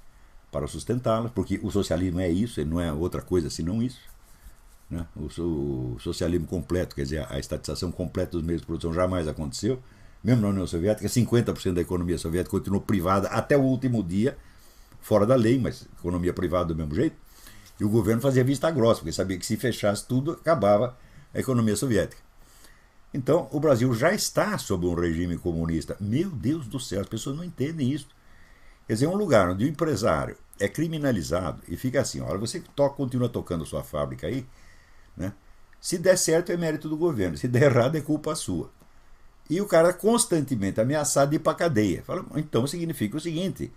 para sustentá-las, porque o socialismo é isso, ele não é outra coisa senão isso. Né? O socialismo completo, quer dizer, a estatização completa dos meios de produção jamais aconteceu. Mesmo na União Soviética, 50% da economia soviética continuou privada até o último dia, fora da lei, mas economia privada do mesmo jeito. E o governo fazia vista grossa, porque sabia que se fechasse tudo, acabava a economia soviética. Então, o Brasil já está sob um regime comunista. Meu Deus do céu, as pessoas não entendem isso. Quer dizer, um lugar onde o empresário é criminalizado e fica assim, olha, você continua tocando sua fábrica aí, né? Se der certo é mérito do governo, se der errado é culpa sua. E o cara constantemente ameaçado de ir para a cadeia. Fala, então significa o seguinte,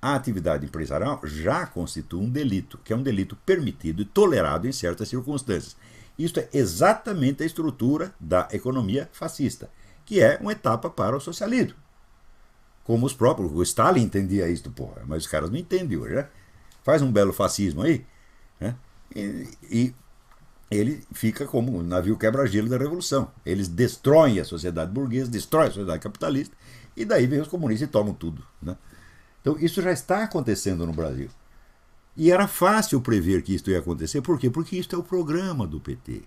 a atividade empresarial já constitui um delito, que é um delito permitido e tolerado em certas circunstâncias. Isso é exatamente a estrutura da economia fascista, que é uma etapa para o socialismo. Como os próprios, o Stalin entendia isso, porra, mas os caras não entendem hoje, né? Faz um belo fascismo aí, né? E ele fica como um navio quebra-gelo da revolução. Eles destroem a sociedade burguesa, destroem a sociedade capitalista, e daí vem os comunistas e tomam tudo, né? Então isso já está acontecendo no Brasil. E era fácil prever que isso ia acontecer. Por quê? Porque isso é o programa do PT.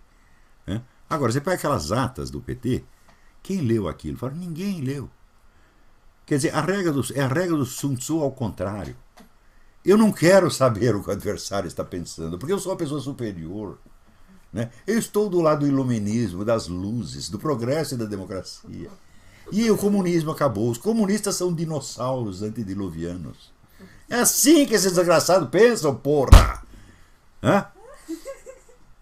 Né? Agora, você pega aquelas atas do PT, quem leu aquilo? Fala, ninguém leu. Quer dizer, é a regra do Sun Tzu ao contrário. Eu não quero saber o que o adversário está pensando, porque eu sou uma pessoa superior. Né? Eu estou do lado do iluminismo, das luzes, do progresso e da democracia. E o comunismo acabou. Os comunistas são dinossauros antediluvianos. É assim que esses desgraçados pensam, porra! Hã?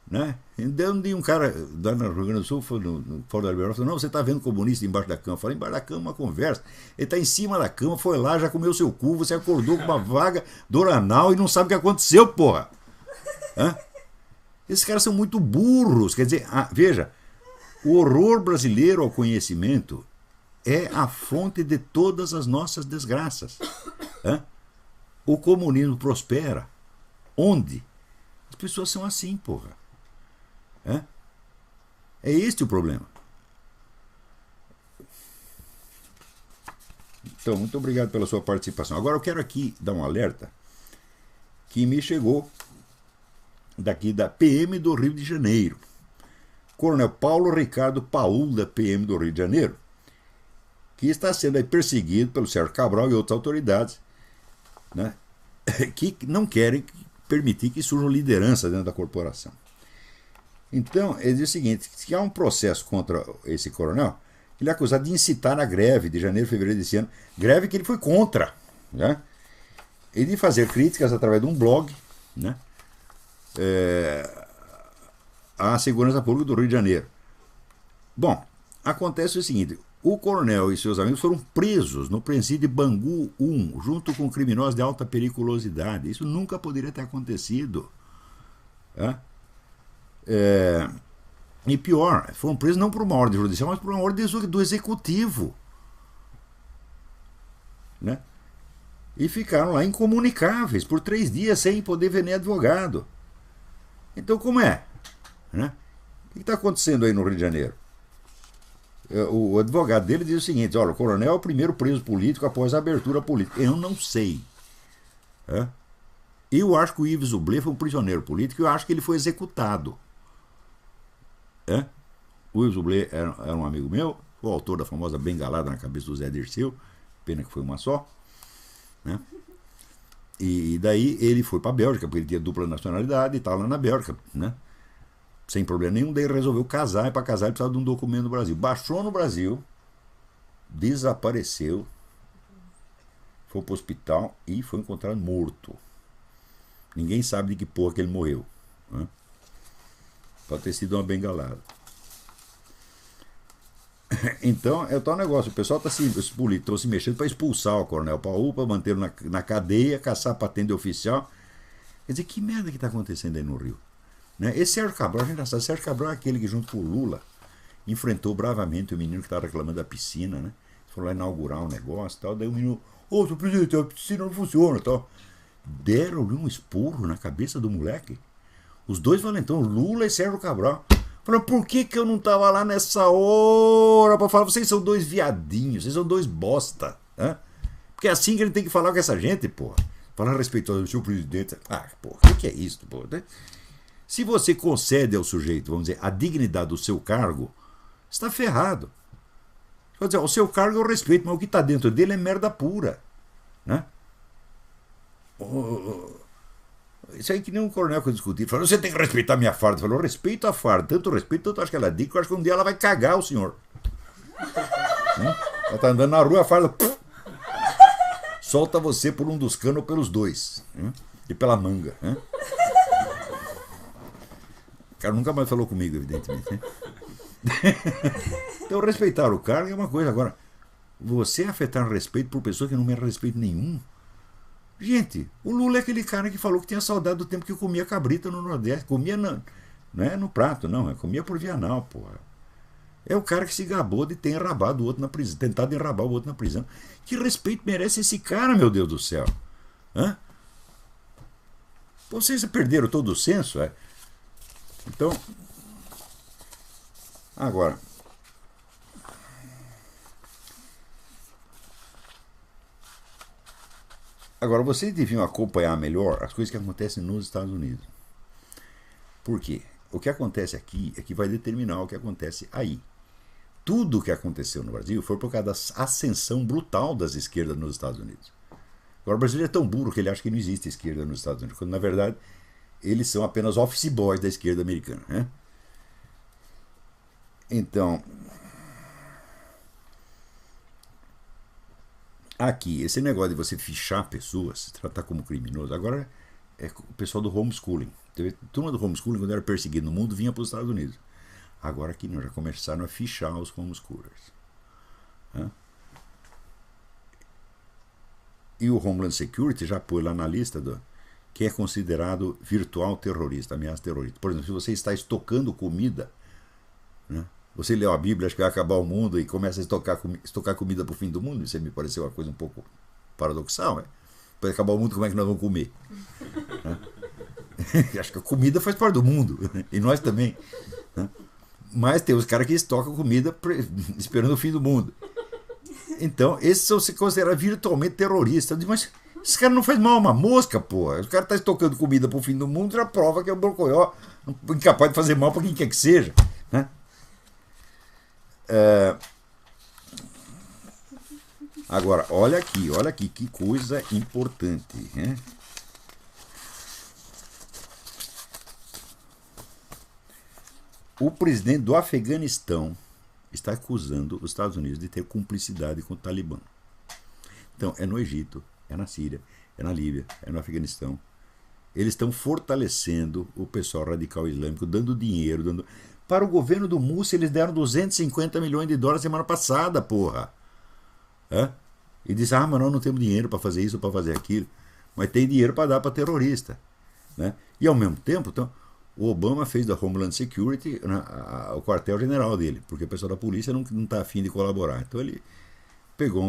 Né? Então, um cara lá no Rio Grande do Sul, no Fórum da Liberdade, falou: não, você está vendo comunista embaixo da cama. Eu falei: embaixo da cama uma conversa. Ele está em cima da cama, foi lá, já comeu seu cu, você acordou com uma vaga do oranal e não sabe o que aconteceu, porra! Hã? Esses caras são muito burros. Quer dizer, veja, o horror brasileiro ao conhecimento é a fonte de todas as nossas desgraças. Hã? O comunismo prospera. Onde? As pessoas são assim, porra. É este o problema. Então, muito obrigado pela sua participação. Agora eu quero aqui dar um alerta que me chegou daqui da PM do Rio de Janeiro. Coronel Paulo Ricardo Paul, da PM do Rio de Janeiro, que está sendo aí perseguido pelo Sérgio Cabral e outras autoridades, né, que não querem permitir que surjam liderança dentro da corporação. Então, ele diz o seguinte: que há um processo contra esse coronel, ele é acusado de incitar a greve de janeiro e fevereiro desse ano, greve que ele foi contra, né? E de fazer críticas através de um blog, né, à segurança pública do Rio de Janeiro. Bom, acontece o seguinte: o coronel e seus amigos foram presos no presídio de Bangu 1, junto com criminosos de alta periculosidade. Isso nunca poderia ter acontecido. E pior, foram presos não por uma ordem judicial, mas por uma ordem do executivo, né? E ficaram lá incomunicáveis por 3 dias sem poder ver nem advogado. Então, como é? Né? O que está acontecendo aí no Rio de Janeiro? O advogado dele diz o seguinte: olha, o coronel é o primeiro preso político após a abertura política. Eu não sei. Eu acho que o Yves Zublé foi um prisioneiro político e eu acho que ele foi executado. O Yves Zublé era um amigo meu, o autor da famosa bengalada na cabeça do Zé Dirceu, pena que foi uma só, né? E daí ele foi para a Bélgica, porque ele tinha dupla nacionalidade e estava lá na Bélgica, né? Sem problema nenhum. Daí resolveu casar, e para casar ele precisava de um documento no Brasil. Baixou no Brasil, desapareceu, foi para o hospital e foi encontrado morto. Ninguém sabe de que porra que ele morreu, né? Pode ter sido uma bengalada. Então, é o tal negócio. O pessoal os políticos estão se mexendo para expulsar o coronel Paul, para mantê-lo na cadeia, caçar patente oficial. Quer dizer, que merda que está acontecendo aí no Rio? Né? Esse Sérgio Cabral, a gente já sabe, Sérgio Cabral é aquele que, junto com o Lula, enfrentou bravamente o menino que estava reclamando da piscina, né? Foi lá inaugurar um negócio e tal. Daí o menino: ô, seu presidente, a piscina não funciona e tal. Deram-lhe um esporro na cabeça do moleque. Os dois valentão, Lula e Sérgio Cabral. Falaram: por que eu não tava lá nessa hora pra falar? Vocês são dois viadinhos, vocês são dois bosta. Né? Porque é assim que ele tem que falar com essa gente, porra. Falar respeitoso do seu presidente. Porra, o que é isso, porra? Né? Se você concede ao sujeito, vamos dizer, a dignidade do seu cargo, está ferrado. Quer dizer, o seu cargo eu respeito, mas o que está dentro dele é merda pura. Né? Isso aí que nem um coronel que eu discuti. Falou: você tem que respeitar a minha farda. Falou: respeito a farda. Tanto respeito, tanto acho que ela diz, que eu acho que um dia ela vai cagar o senhor. Ela tá andando na rua, a farda solta você por um dos canos ou pelos dois. E pela manga. O cara nunca mais falou comigo, evidentemente. Então, respeitar o cargo é uma coisa. Agora, você afetar respeito por pessoa que não merece respeito nenhum. Gente, o Lula é aquele cara que falou que tinha saudade do tempo que comia cabrita no Nordeste. Comia não é no prato, não. Comia por Vianal, porra. É o cara que se gabou de ter enrabado o outro na prisão, tentado enrabar o outro na prisão. Que respeito merece esse cara, meu Deus do céu? Vocês perderam todo o senso, Então, agora, vocês deviam acompanhar melhor as coisas que acontecem nos Estados Unidos. Por quê? O que acontece aqui é que vai determinar o que acontece aí. Tudo o que aconteceu no Brasil foi por causa da ascensão brutal das esquerdas nos Estados Unidos. Agora, o brasileiro é tão burro que ele acha que não existe esquerda nos Estados Unidos, quando, na verdade, eles são apenas office boys da esquerda americana. Né? Então, aqui, esse negócio de você fichar pessoas, tratar como criminoso, agora é o pessoal do homeschooling. A turma do homeschooling, quando era perseguido no mundo, vinha para os Estados Unidos. Agora aqui não, já começaram a fichar os homeschoolers. E o Homeland Security já pôs lá na lista que é considerado virtual terrorista, ameaça terrorista. Por exemplo, se você está estocando comida, né? Você leu a Bíblia, acha que vai acabar o mundo e começa a estocar comida para o fim do mundo, isso me pareceu uma coisa um pouco paradoxal, né? Depois de acabar o mundo, como é que nós vamos comer? Né? Acho que a comida faz parte do mundo, e nós também. Né? Mas tem os caras que estocam comida esperando o fim do mundo. Então, esses são se considerados virtualmente terroristas. Mas esse cara não faz mal a uma mosca, porra. O cara está estocando comida para o fim do mundo, já prova que é um brocoió incapaz de fazer mal para quem quer que seja. Né? Agora, olha aqui, que coisa importante. Né? O presidente do Afeganistão está acusando os Estados Unidos de ter cumplicidade com o Talibã. Então, é no Egito, é na Síria, é na Líbia, é no Afeganistão. Eles estão fortalecendo o pessoal radical islâmico, dando dinheiro. Para o governo do Mússia, eles deram 250 milhões de dólares semana passada, porra. E disse, mas nós não temos dinheiro para fazer isso ou para fazer aquilo. Mas tem dinheiro para dar para terrorista. Né? E, ao mesmo tempo, então, o Obama fez da Homeland Security o quartel-general dele, porque o pessoal da polícia não está afim de colaborar. Então, ele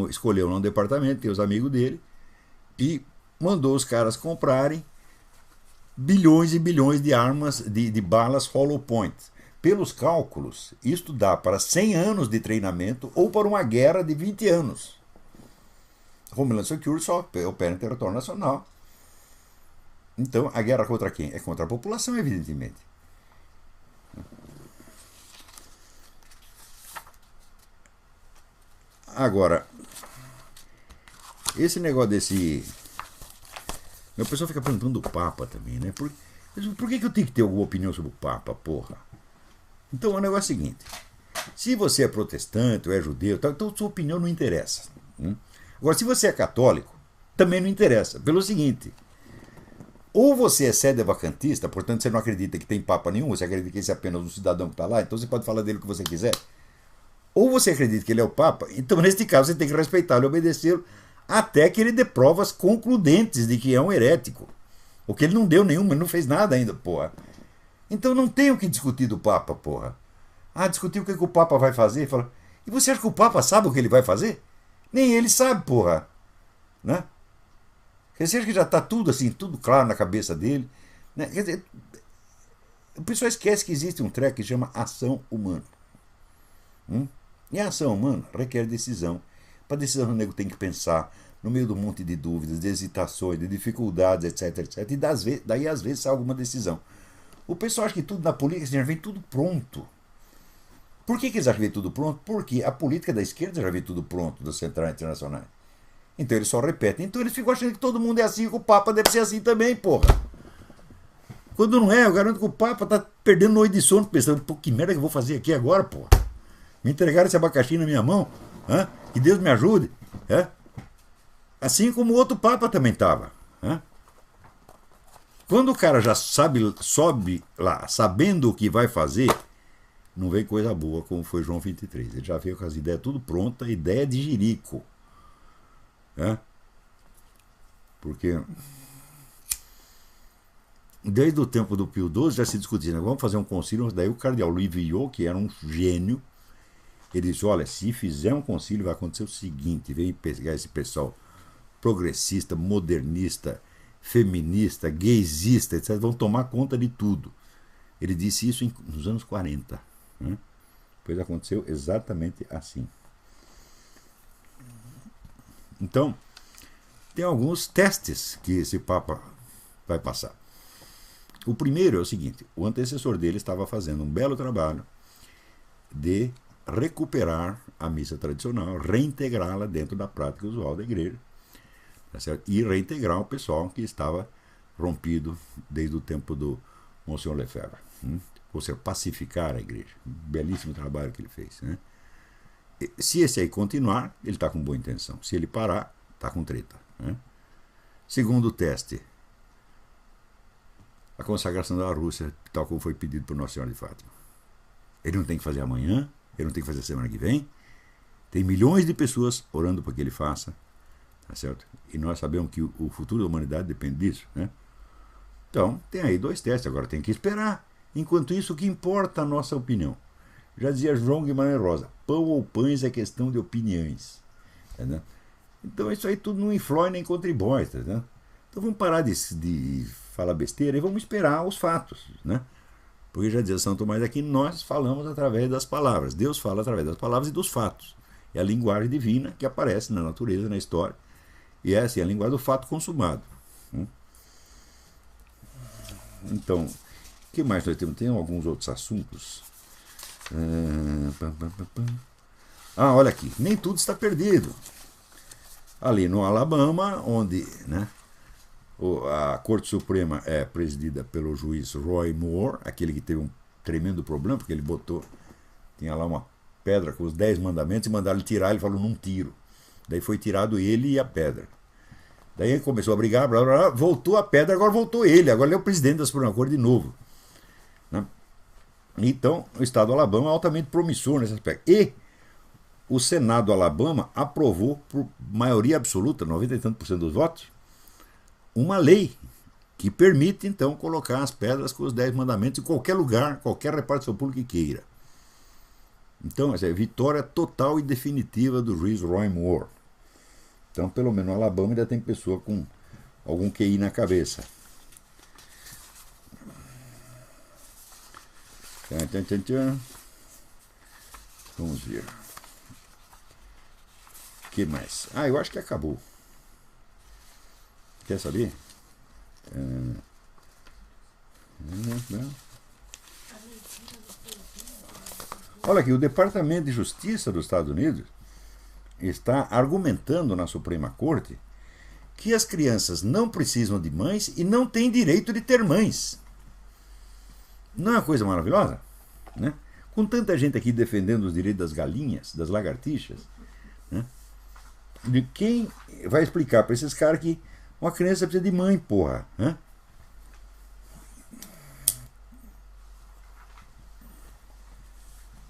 escolheu lá um departamento, tem os amigos dele, e mandou os caras comprarem bilhões e bilhões de armas, de balas hollow point. Pelos cálculos, isto dá para 100 anos de treinamento ou para uma guerra de 20 anos. Homeland Security só opera em território nacional. Então, a guerra contra quem? É contra a população, evidentemente. Agora, esse negócio desse... O pessoal fica perguntando do Papa também, né? Por que eu tenho que ter alguma opinião sobre o Papa, porra? Então, o negócio é o seguinte. Se você é protestante ou é judeu, então sua opinião não interessa. Agora, se você é católico, também não interessa. Pelo seguinte... Ou você é sédevacantista, portanto você não acredita que tem Papa nenhum, você acredita que esse é apenas um cidadão que está lá, então você pode falar dele o que você quiser. Ou você acredita que ele é o Papa, então neste caso você tem que respeitá-lo e obedecê-lo até que ele dê provas concludentes de que é um herético. O que ele não deu nenhuma, ele não fez nada ainda, porra. Então não tem o que discutir do Papa, porra. Discutir o que o Papa vai fazer, fala, e você acha que o Papa sabe o que ele vai fazer? Nem ele sabe, porra. Né? Quer dizer que já está tudo assim, tudo claro na cabeça dele. Né? Quer dizer, o pessoal esquece que existe um treco que chama ação humana. E a ação humana requer decisão. Para decisão o nego tem que pensar no meio de um monte de dúvidas, de hesitações, de dificuldades, etc, etc. E daí às vezes sai alguma decisão. O pessoal acha que tudo na política já vem tudo pronto. Por que eles acham que vem tudo pronto? Porque a política da esquerda já vem tudo pronto, das centrais internacionais. Então eles só repetem. Então eles ficam achando que todo mundo é assim, que o Papa deve ser assim também, porra. Quando não é, eu garanto que o Papa tá perdendo noite de sono, pensando, pô, que merda que eu vou fazer aqui agora, porra. Me entregaram esse abacaxi na minha mão, que Deus me ajude. Assim como o outro Papa também estava. Quando o cara já sobe lá, sabendo o que vai fazer, não vem coisa boa como foi João 23. Ele já veio com as ideias tudo prontas, ideia de jirico. Porque desde o tempo do Pio XII já se discutia, né? Vamos fazer um concílio. Daí o cardeal Louis Veuillot, que era um gênio, ele disse, olha, se fizer um concílio vai acontecer o seguinte, vem pegar esse pessoal progressista, modernista, feminista, gaysista, etc., vão tomar conta de tudo. Ele disse isso nos anos 40. Pois aconteceu exatamente assim. Então, tem alguns testes que esse Papa vai passar. O primeiro é o seguinte, o antecessor dele estava fazendo um belo trabalho de recuperar a missa tradicional, reintegrá-la dentro da prática usual da igreja, tá certo? E reintegrar o pessoal que estava rompido desde o tempo do Monsenhor Lefebvre. Ou seja, pacificar a igreja. Belíssimo trabalho que ele fez. Né? Se esse aí continuar, ele está com boa intenção. Se ele parar, está com treta. Né? Segundo teste, a consagração da Rússia, tal como foi pedido por Nossa Senhora de Fátima. Ele não tem que fazer amanhã, ele não tem que fazer semana que vem. Tem milhões de pessoas orando para que ele faça. Tá certo? E nós sabemos que o futuro da humanidade depende disso. Né? Então, tem aí 2 testes, agora tem que esperar. Enquanto isso, o que importa a nossa opinião? Já dizia João Guimarães Rosa, pão ou pães é questão de opiniões. Tá? Então isso aí tudo não influi nem contribui. Tá? Então vamos parar de falar besteira e vamos esperar os fatos. Né? Porque já dizia São Tomás aqui, nós falamos através das palavras. Deus fala através das palavras e dos fatos. É a linguagem divina que aparece na natureza, na história. E essa é a linguagem do fato consumado. Então, o que mais nós temos? Tem alguns outros assuntos. Olha aqui. Nem tudo está perdido. Ali no Alabama, onde, né, a Corte Suprema é presidida pelo juiz Roy Moore, aquele que teve um tremendo problema, porque ele tinha lá uma pedra com os 10 mandamentos e mandaram ele tirar, ele falou, não tiro. Daí foi tirado ele e a pedra. Daí ele começou a brigar, blá, blá, blá, voltou a pedra, agora voltou ele. Agora ele é o presidente da Suprema Corte de novo. Né? Então, o estado do Alabama é altamente promissor nesse aspecto. E o Senado do Alabama aprovou, por maioria absoluta, 90 e tantos por cento dos votos, uma lei que permite, então, colocar as pedras com os 10 mandamentos em qualquer lugar, qualquer repartição pública que queira. Então, essa é a vitória total e definitiva do juiz Roy Moore. Então, pelo menos no Alabama ainda tem pessoa com algum QI na cabeça. Vamos ver. O que mais? Eu acho que acabou. Quer saber? Olha aqui, o Departamento de Justiça dos Estados Unidos está argumentando na Suprema Corte que as crianças não precisam de mães e não têm direito de ter mães. Não é uma coisa maravilhosa? Né? Com tanta gente aqui defendendo os direitos das galinhas, das lagartixas, né? De quem vai explicar para esses caras que uma criança precisa de mãe, porra? Né?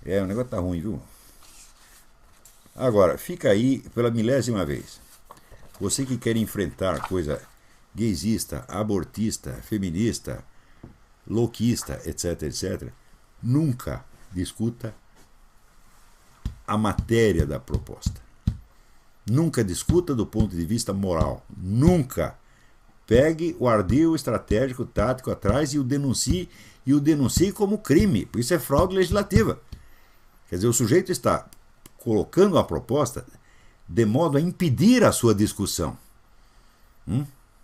O negócio tá ruim, viu? Agora, fica aí pela 1000ª vez. Você que quer enfrentar coisa gaysista, abortista, feminista, louquista, etc, etc, nunca discuta a matéria da proposta. Nunca discuta do ponto de vista moral. Nunca. Pegue o ardil estratégico, tático atrás e o denuncie como crime. Por isso é fraude legislativa. Quer dizer, o sujeito está colocando a proposta de modo a impedir a sua discussão.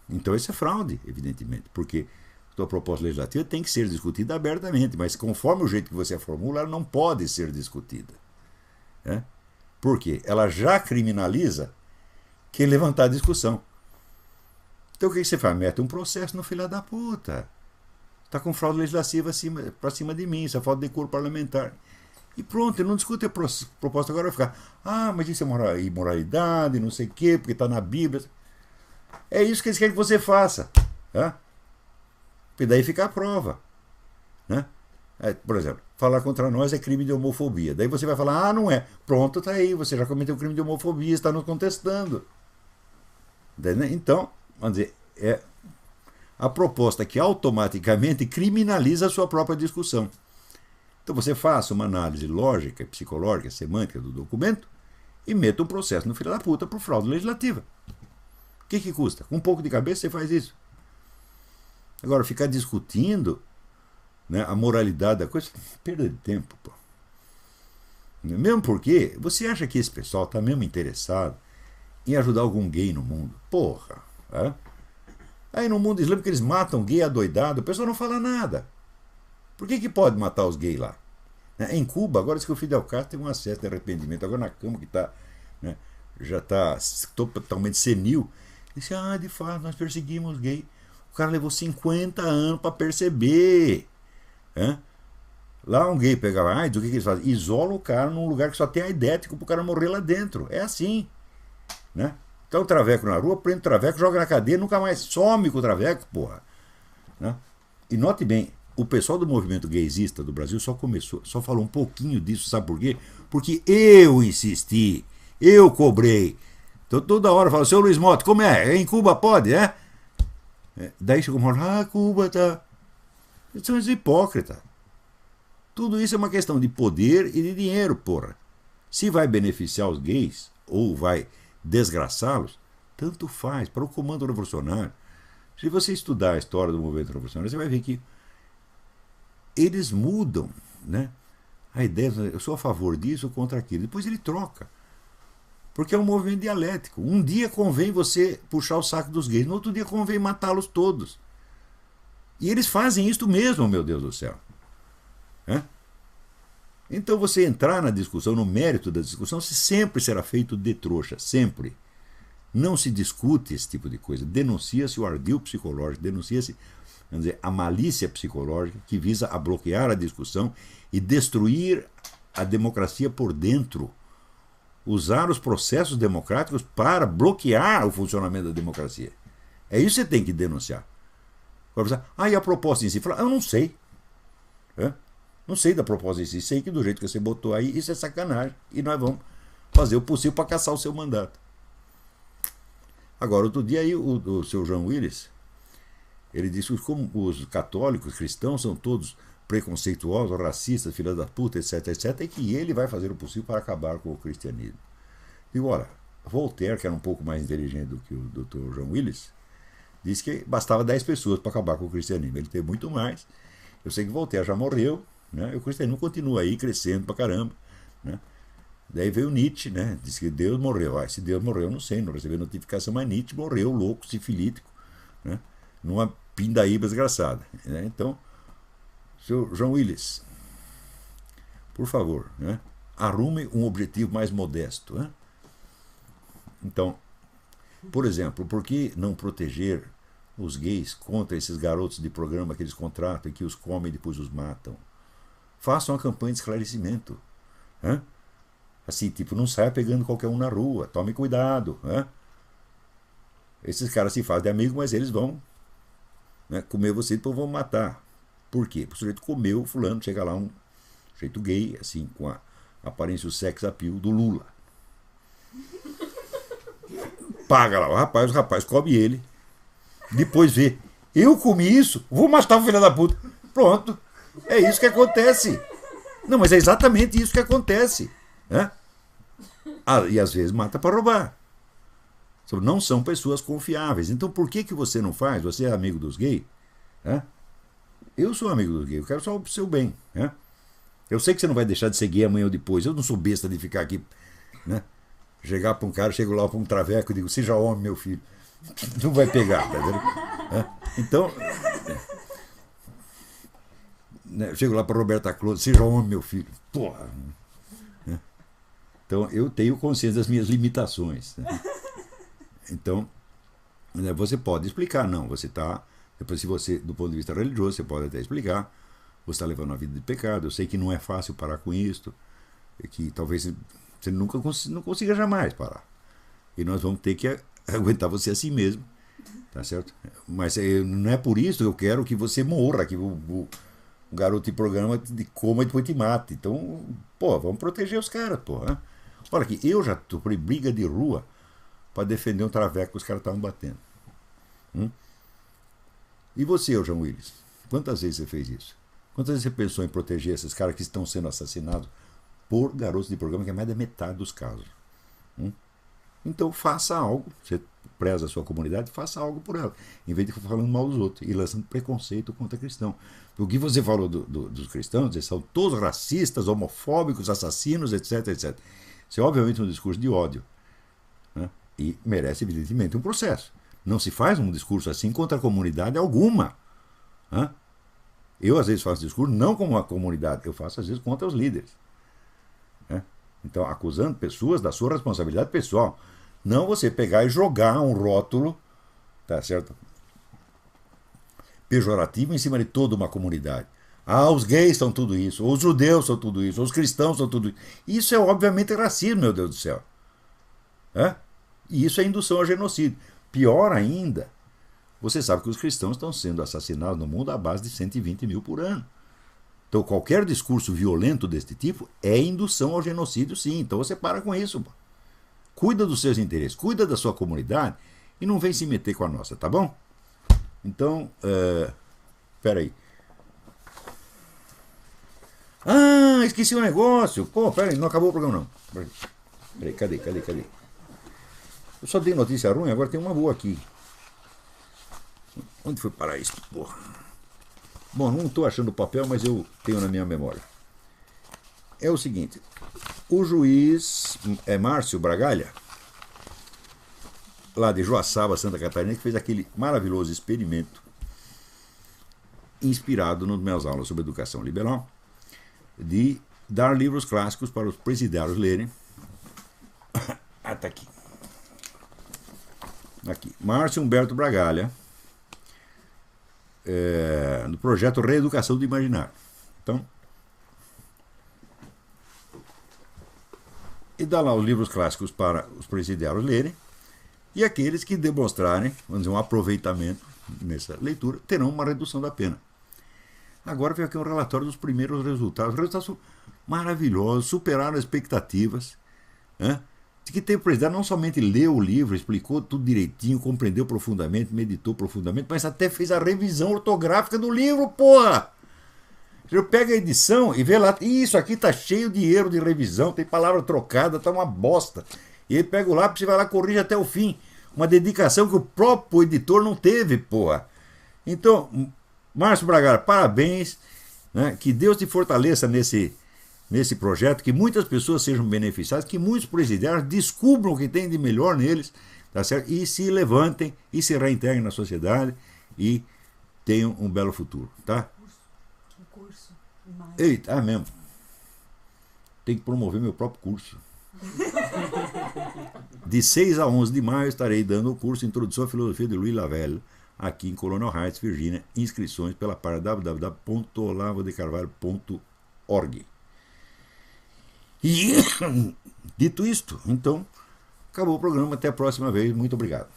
Então isso é fraude, evidentemente, porque a sua proposta legislativa tem que ser discutida abertamente, mas conforme o jeito que você a formula, ela não pode ser discutida. Por quê? Ela já criminaliza quem levantar a discussão. Então o que você faz? Mete um processo no filho da puta. Está com fraude legislativa para cima de mim, isso é falta de decoro parlamentar. E pronto, ele não discute a proposta, agora vai ficar, mas isso é imoralidade, não sei o quê, porque está na Bíblia. É isso que eles querem que você faça. Porque daí fica a prova. Né? Por exemplo, falar contra nós é crime de homofobia. Daí você vai falar, não é. Pronto, tá aí, você já cometeu crime de homofobia, está nos contestando. Então, vamos dizer, é a proposta que automaticamente criminaliza a sua própria discussão. Então você faça uma análise lógica, psicológica, semântica do documento e meta um processo no filho da puta por fraude legislativa. O que custa? Com um pouco de cabeça você faz isso. Agora, ficar discutindo, né, a moralidade da coisa, perda de tempo. Pô. Mesmo porque você acha que esse pessoal está mesmo interessado em ajudar algum gay no mundo? Porra! Aí no mundo islâmico eles matam gay adoidado, o pessoal não fala nada. Por que pode matar os gays lá? Em Cuba, agora diz que o Fidel Castro teve um acesso de arrependimento. Agora na cama que está, né, já está totalmente senil. Disse, de fato, nós perseguimos os gays. O cara levou 50 anos para perceber. Hein? Lá um gay pegava AIDS, o que eles fazem? Isola o cara num lugar que só tem aidético pro cara morrer lá dentro. É assim. Né? Então o traveco na rua, prende o traveco, joga na cadeia, nunca mais some com o traveco, porra. Né? E note bem, o pessoal do movimento gaysista do Brasil só falou um pouquinho disso, sabe por quê? Porque eu insisti, eu cobrei. Então toda hora fala, seu Luiz Mota, como é? Em Cuba pode, é? Daí chegou uma hora, Cuba tá... Eles são hipócritas. Tudo isso é uma questão de poder e de dinheiro, porra. Se vai beneficiar os gays ou vai desgraçá-los, tanto faz. Para o comando revolucionário, se você estudar a história do movimento revolucionário, você vai ver que eles mudam, né? A ideia, eu sou a favor disso ou contra aquilo. Depois ele troca. Porque é um movimento dialético. Um dia convém você puxar o saco dos gays, no outro dia convém matá-los todos. E eles fazem isso mesmo, meu Deus do céu. Então você entrar na discussão, no mérito da discussão, sempre será feito de trouxa, sempre. Não se discute esse tipo de coisa, denuncia-se o ardil psicológico, denuncia-se, vamos dizer, a malícia psicológica que visa a bloquear a discussão e destruir a democracia por dentro, usar os processos democráticos para bloquear o funcionamento da democracia. É isso que você tem que denunciar. E a proposta em si? Fala, eu não sei. Não sei da proposta em si, sei que do jeito que você botou aí, isso é sacanagem. E nós vamos fazer o possível para caçar o seu mandato. Agora, outro dia aí, o seu João Willis, ele disse que como os católicos, cristãos, são todos preconceituosos, racistas, filha da puta, etc, etc, e que ele vai fazer o possível para acabar com o cristianismo. E olha, Voltaire, que era um pouco mais inteligente do que o Dr. João Willis, disse que bastava 10 pessoas para acabar com o cristianismo. Ele teve muito mais. Eu sei que Voltaire já morreu, né? E o cristianismo continua aí crescendo pra caramba, né? Daí veio Nietzsche, né? Disse que Deus morreu. Se Deus morreu, eu não sei, não recebi notificação, mas Nietzsche morreu louco, sifilítico, né? Numa pindaíba desgraçada, né? Então, seu João Willis, por favor, né? Arrume um objetivo mais modesto, né? Então, por exemplo, por que não proteger os gays contra esses garotos de programa que eles contratam e que os comem e depois os matam? Façam uma campanha de esclarecimento. Assim, tipo, não saia pegando qualquer um na rua. Tome cuidado. Esses caras se fazem de amigo, mas eles vão, né, comer você e depois vão matar. Por quê? Porque o sujeito comeu o fulano, chega lá um sujeito gay, assim, com a aparência, o sex appeal do Lula. Paga lá o rapaz come ele. Depois vê, eu comi isso, vou matar o filho da puta. Pronto. É isso que acontece. Não, mas é exatamente isso que acontece. E às vezes mata para roubar. Não são pessoas confiáveis. Então por que você não faz? Você é amigo dos gays? Eu sou amigo dos gays, eu quero só o seu bem. Eu sei que você não vai deixar de ser gay amanhã ou depois. Eu não sou besta de ficar aqui, né? Chegar para um cara, chego lá para um traveco e digo, seja homem, meu filho. Não vai pegar, tá vendo? Então, né, chego lá para Roberta Close, seja homem, meu filho. Porra. Então, eu tenho consciência das minhas limitações. Né? Então, né, você pode explicar, não, você está... Depois, se você, do ponto de vista religioso, você pode até explicar, você está levando uma vida de pecado, eu sei que não é fácil parar com isso, que talvez você nunca não consiga jamais parar. E nós vamos ter que aguentar você assim mesmo, tá certo? Mas não é por isso que eu quero que você morra, que o garoto de programa te coma e depois te mate. Então, vamos proteger os caras, Olha aqui, eu já tô por briga de rua para defender um traveco que os caras estavam batendo. E você, João Willis? Quantas vezes você fez isso? Quantas vezes você pensou em proteger esses caras que estão sendo assassinados por garotos de programa, que é mais da metade dos casos? Então faça algo, você preza a sua comunidade, faça algo por ela, em vez de ficar falando mal dos outros e lançando preconceito contra cristão. O que você falou dos cristãos, eles são todos racistas, homofóbicos, assassinos, etc, etc. Isso é obviamente um discurso de ódio, né? E merece evidentemente um processo. Não se faz um discurso assim contra a comunidade alguma. Eu às vezes faço discurso não como a comunidade, eu faço às vezes contra os líderes. Então, acusando pessoas da sua responsabilidade pessoal. Não você pegar e jogar um rótulo, tá certo? Pejorativo em cima de toda uma comunidade. Ah, os gays são tudo isso, os judeus são tudo isso, os cristãos são tudo isso. Isso é obviamente racismo, meu Deus do céu. E isso é indução ao genocídio. Pior ainda, você sabe que os cristãos estão sendo assassinados no mundo à base de 120 mil por ano. Então qualquer discurso violento deste tipo é indução ao genocídio, sim. Então você para com isso. Pô. Cuida dos seus interesses, cuida da sua comunidade e não vem se meter com a nossa, tá bom? Então, peraí. Ah, esqueci um negócio. Pô, peraí, não acabou o programa não. Peraí, cadê? Eu só dei notícia ruim, agora tem uma boa aqui. Onde foi parar isso? Porra. Bom, não estou achando o papel, mas eu tenho na minha memória. É o seguinte, o juiz Márcio Bragalha, lá de Joaçaba, Santa Catarina, que fez aquele maravilhoso experimento inspirado nas minhas aulas sobre educação liberal, de dar livros clássicos para os presidiários lerem. Ah, tá aqui. Aqui. Márcio Humberto Bragalha, no projeto Reeducação do Imaginário. Então, e dá lá os livros clássicos para os presidiários lerem, e aqueles que demonstrarem, vamos dizer, um aproveitamento nessa leitura, terão uma redução da pena. Agora vem aqui um relatório dos primeiros resultados. Os resultados são maravilhosos, superaram as expectativas. De que tem o presidente não somente leu o livro, explicou tudo direitinho, compreendeu profundamente, meditou profundamente, mas até fez a revisão ortográfica do livro, porra! Você pega a edição e vê lá, isso aqui tá cheio de erro de revisão, tem palavra trocada, tá uma bosta. E ele pega o lápis e vai lá e corrige até o fim. Uma dedicação que o próprio editor não teve, porra. Então, Márcio Bragalha, parabéns, né? Que Deus te fortaleça nesse projeto, que muitas pessoas sejam beneficiadas, que muitos presidiários descubram o que tem de melhor neles, tá certo? E se levantem e se reintegrem na sociedade e tenham um belo futuro, tá? Curso. Eita, mesmo. Tem que promover meu próprio curso. De 6 a 11 de maio estarei dando o curso Introdução à Filosofia de Louis Lavelle, aqui em Coronel Heights, Virgínia. Inscrições pela página www.olavodecarvalho.org. E, dito isto, então, acabou o programa. Até a próxima vez. Muito obrigado.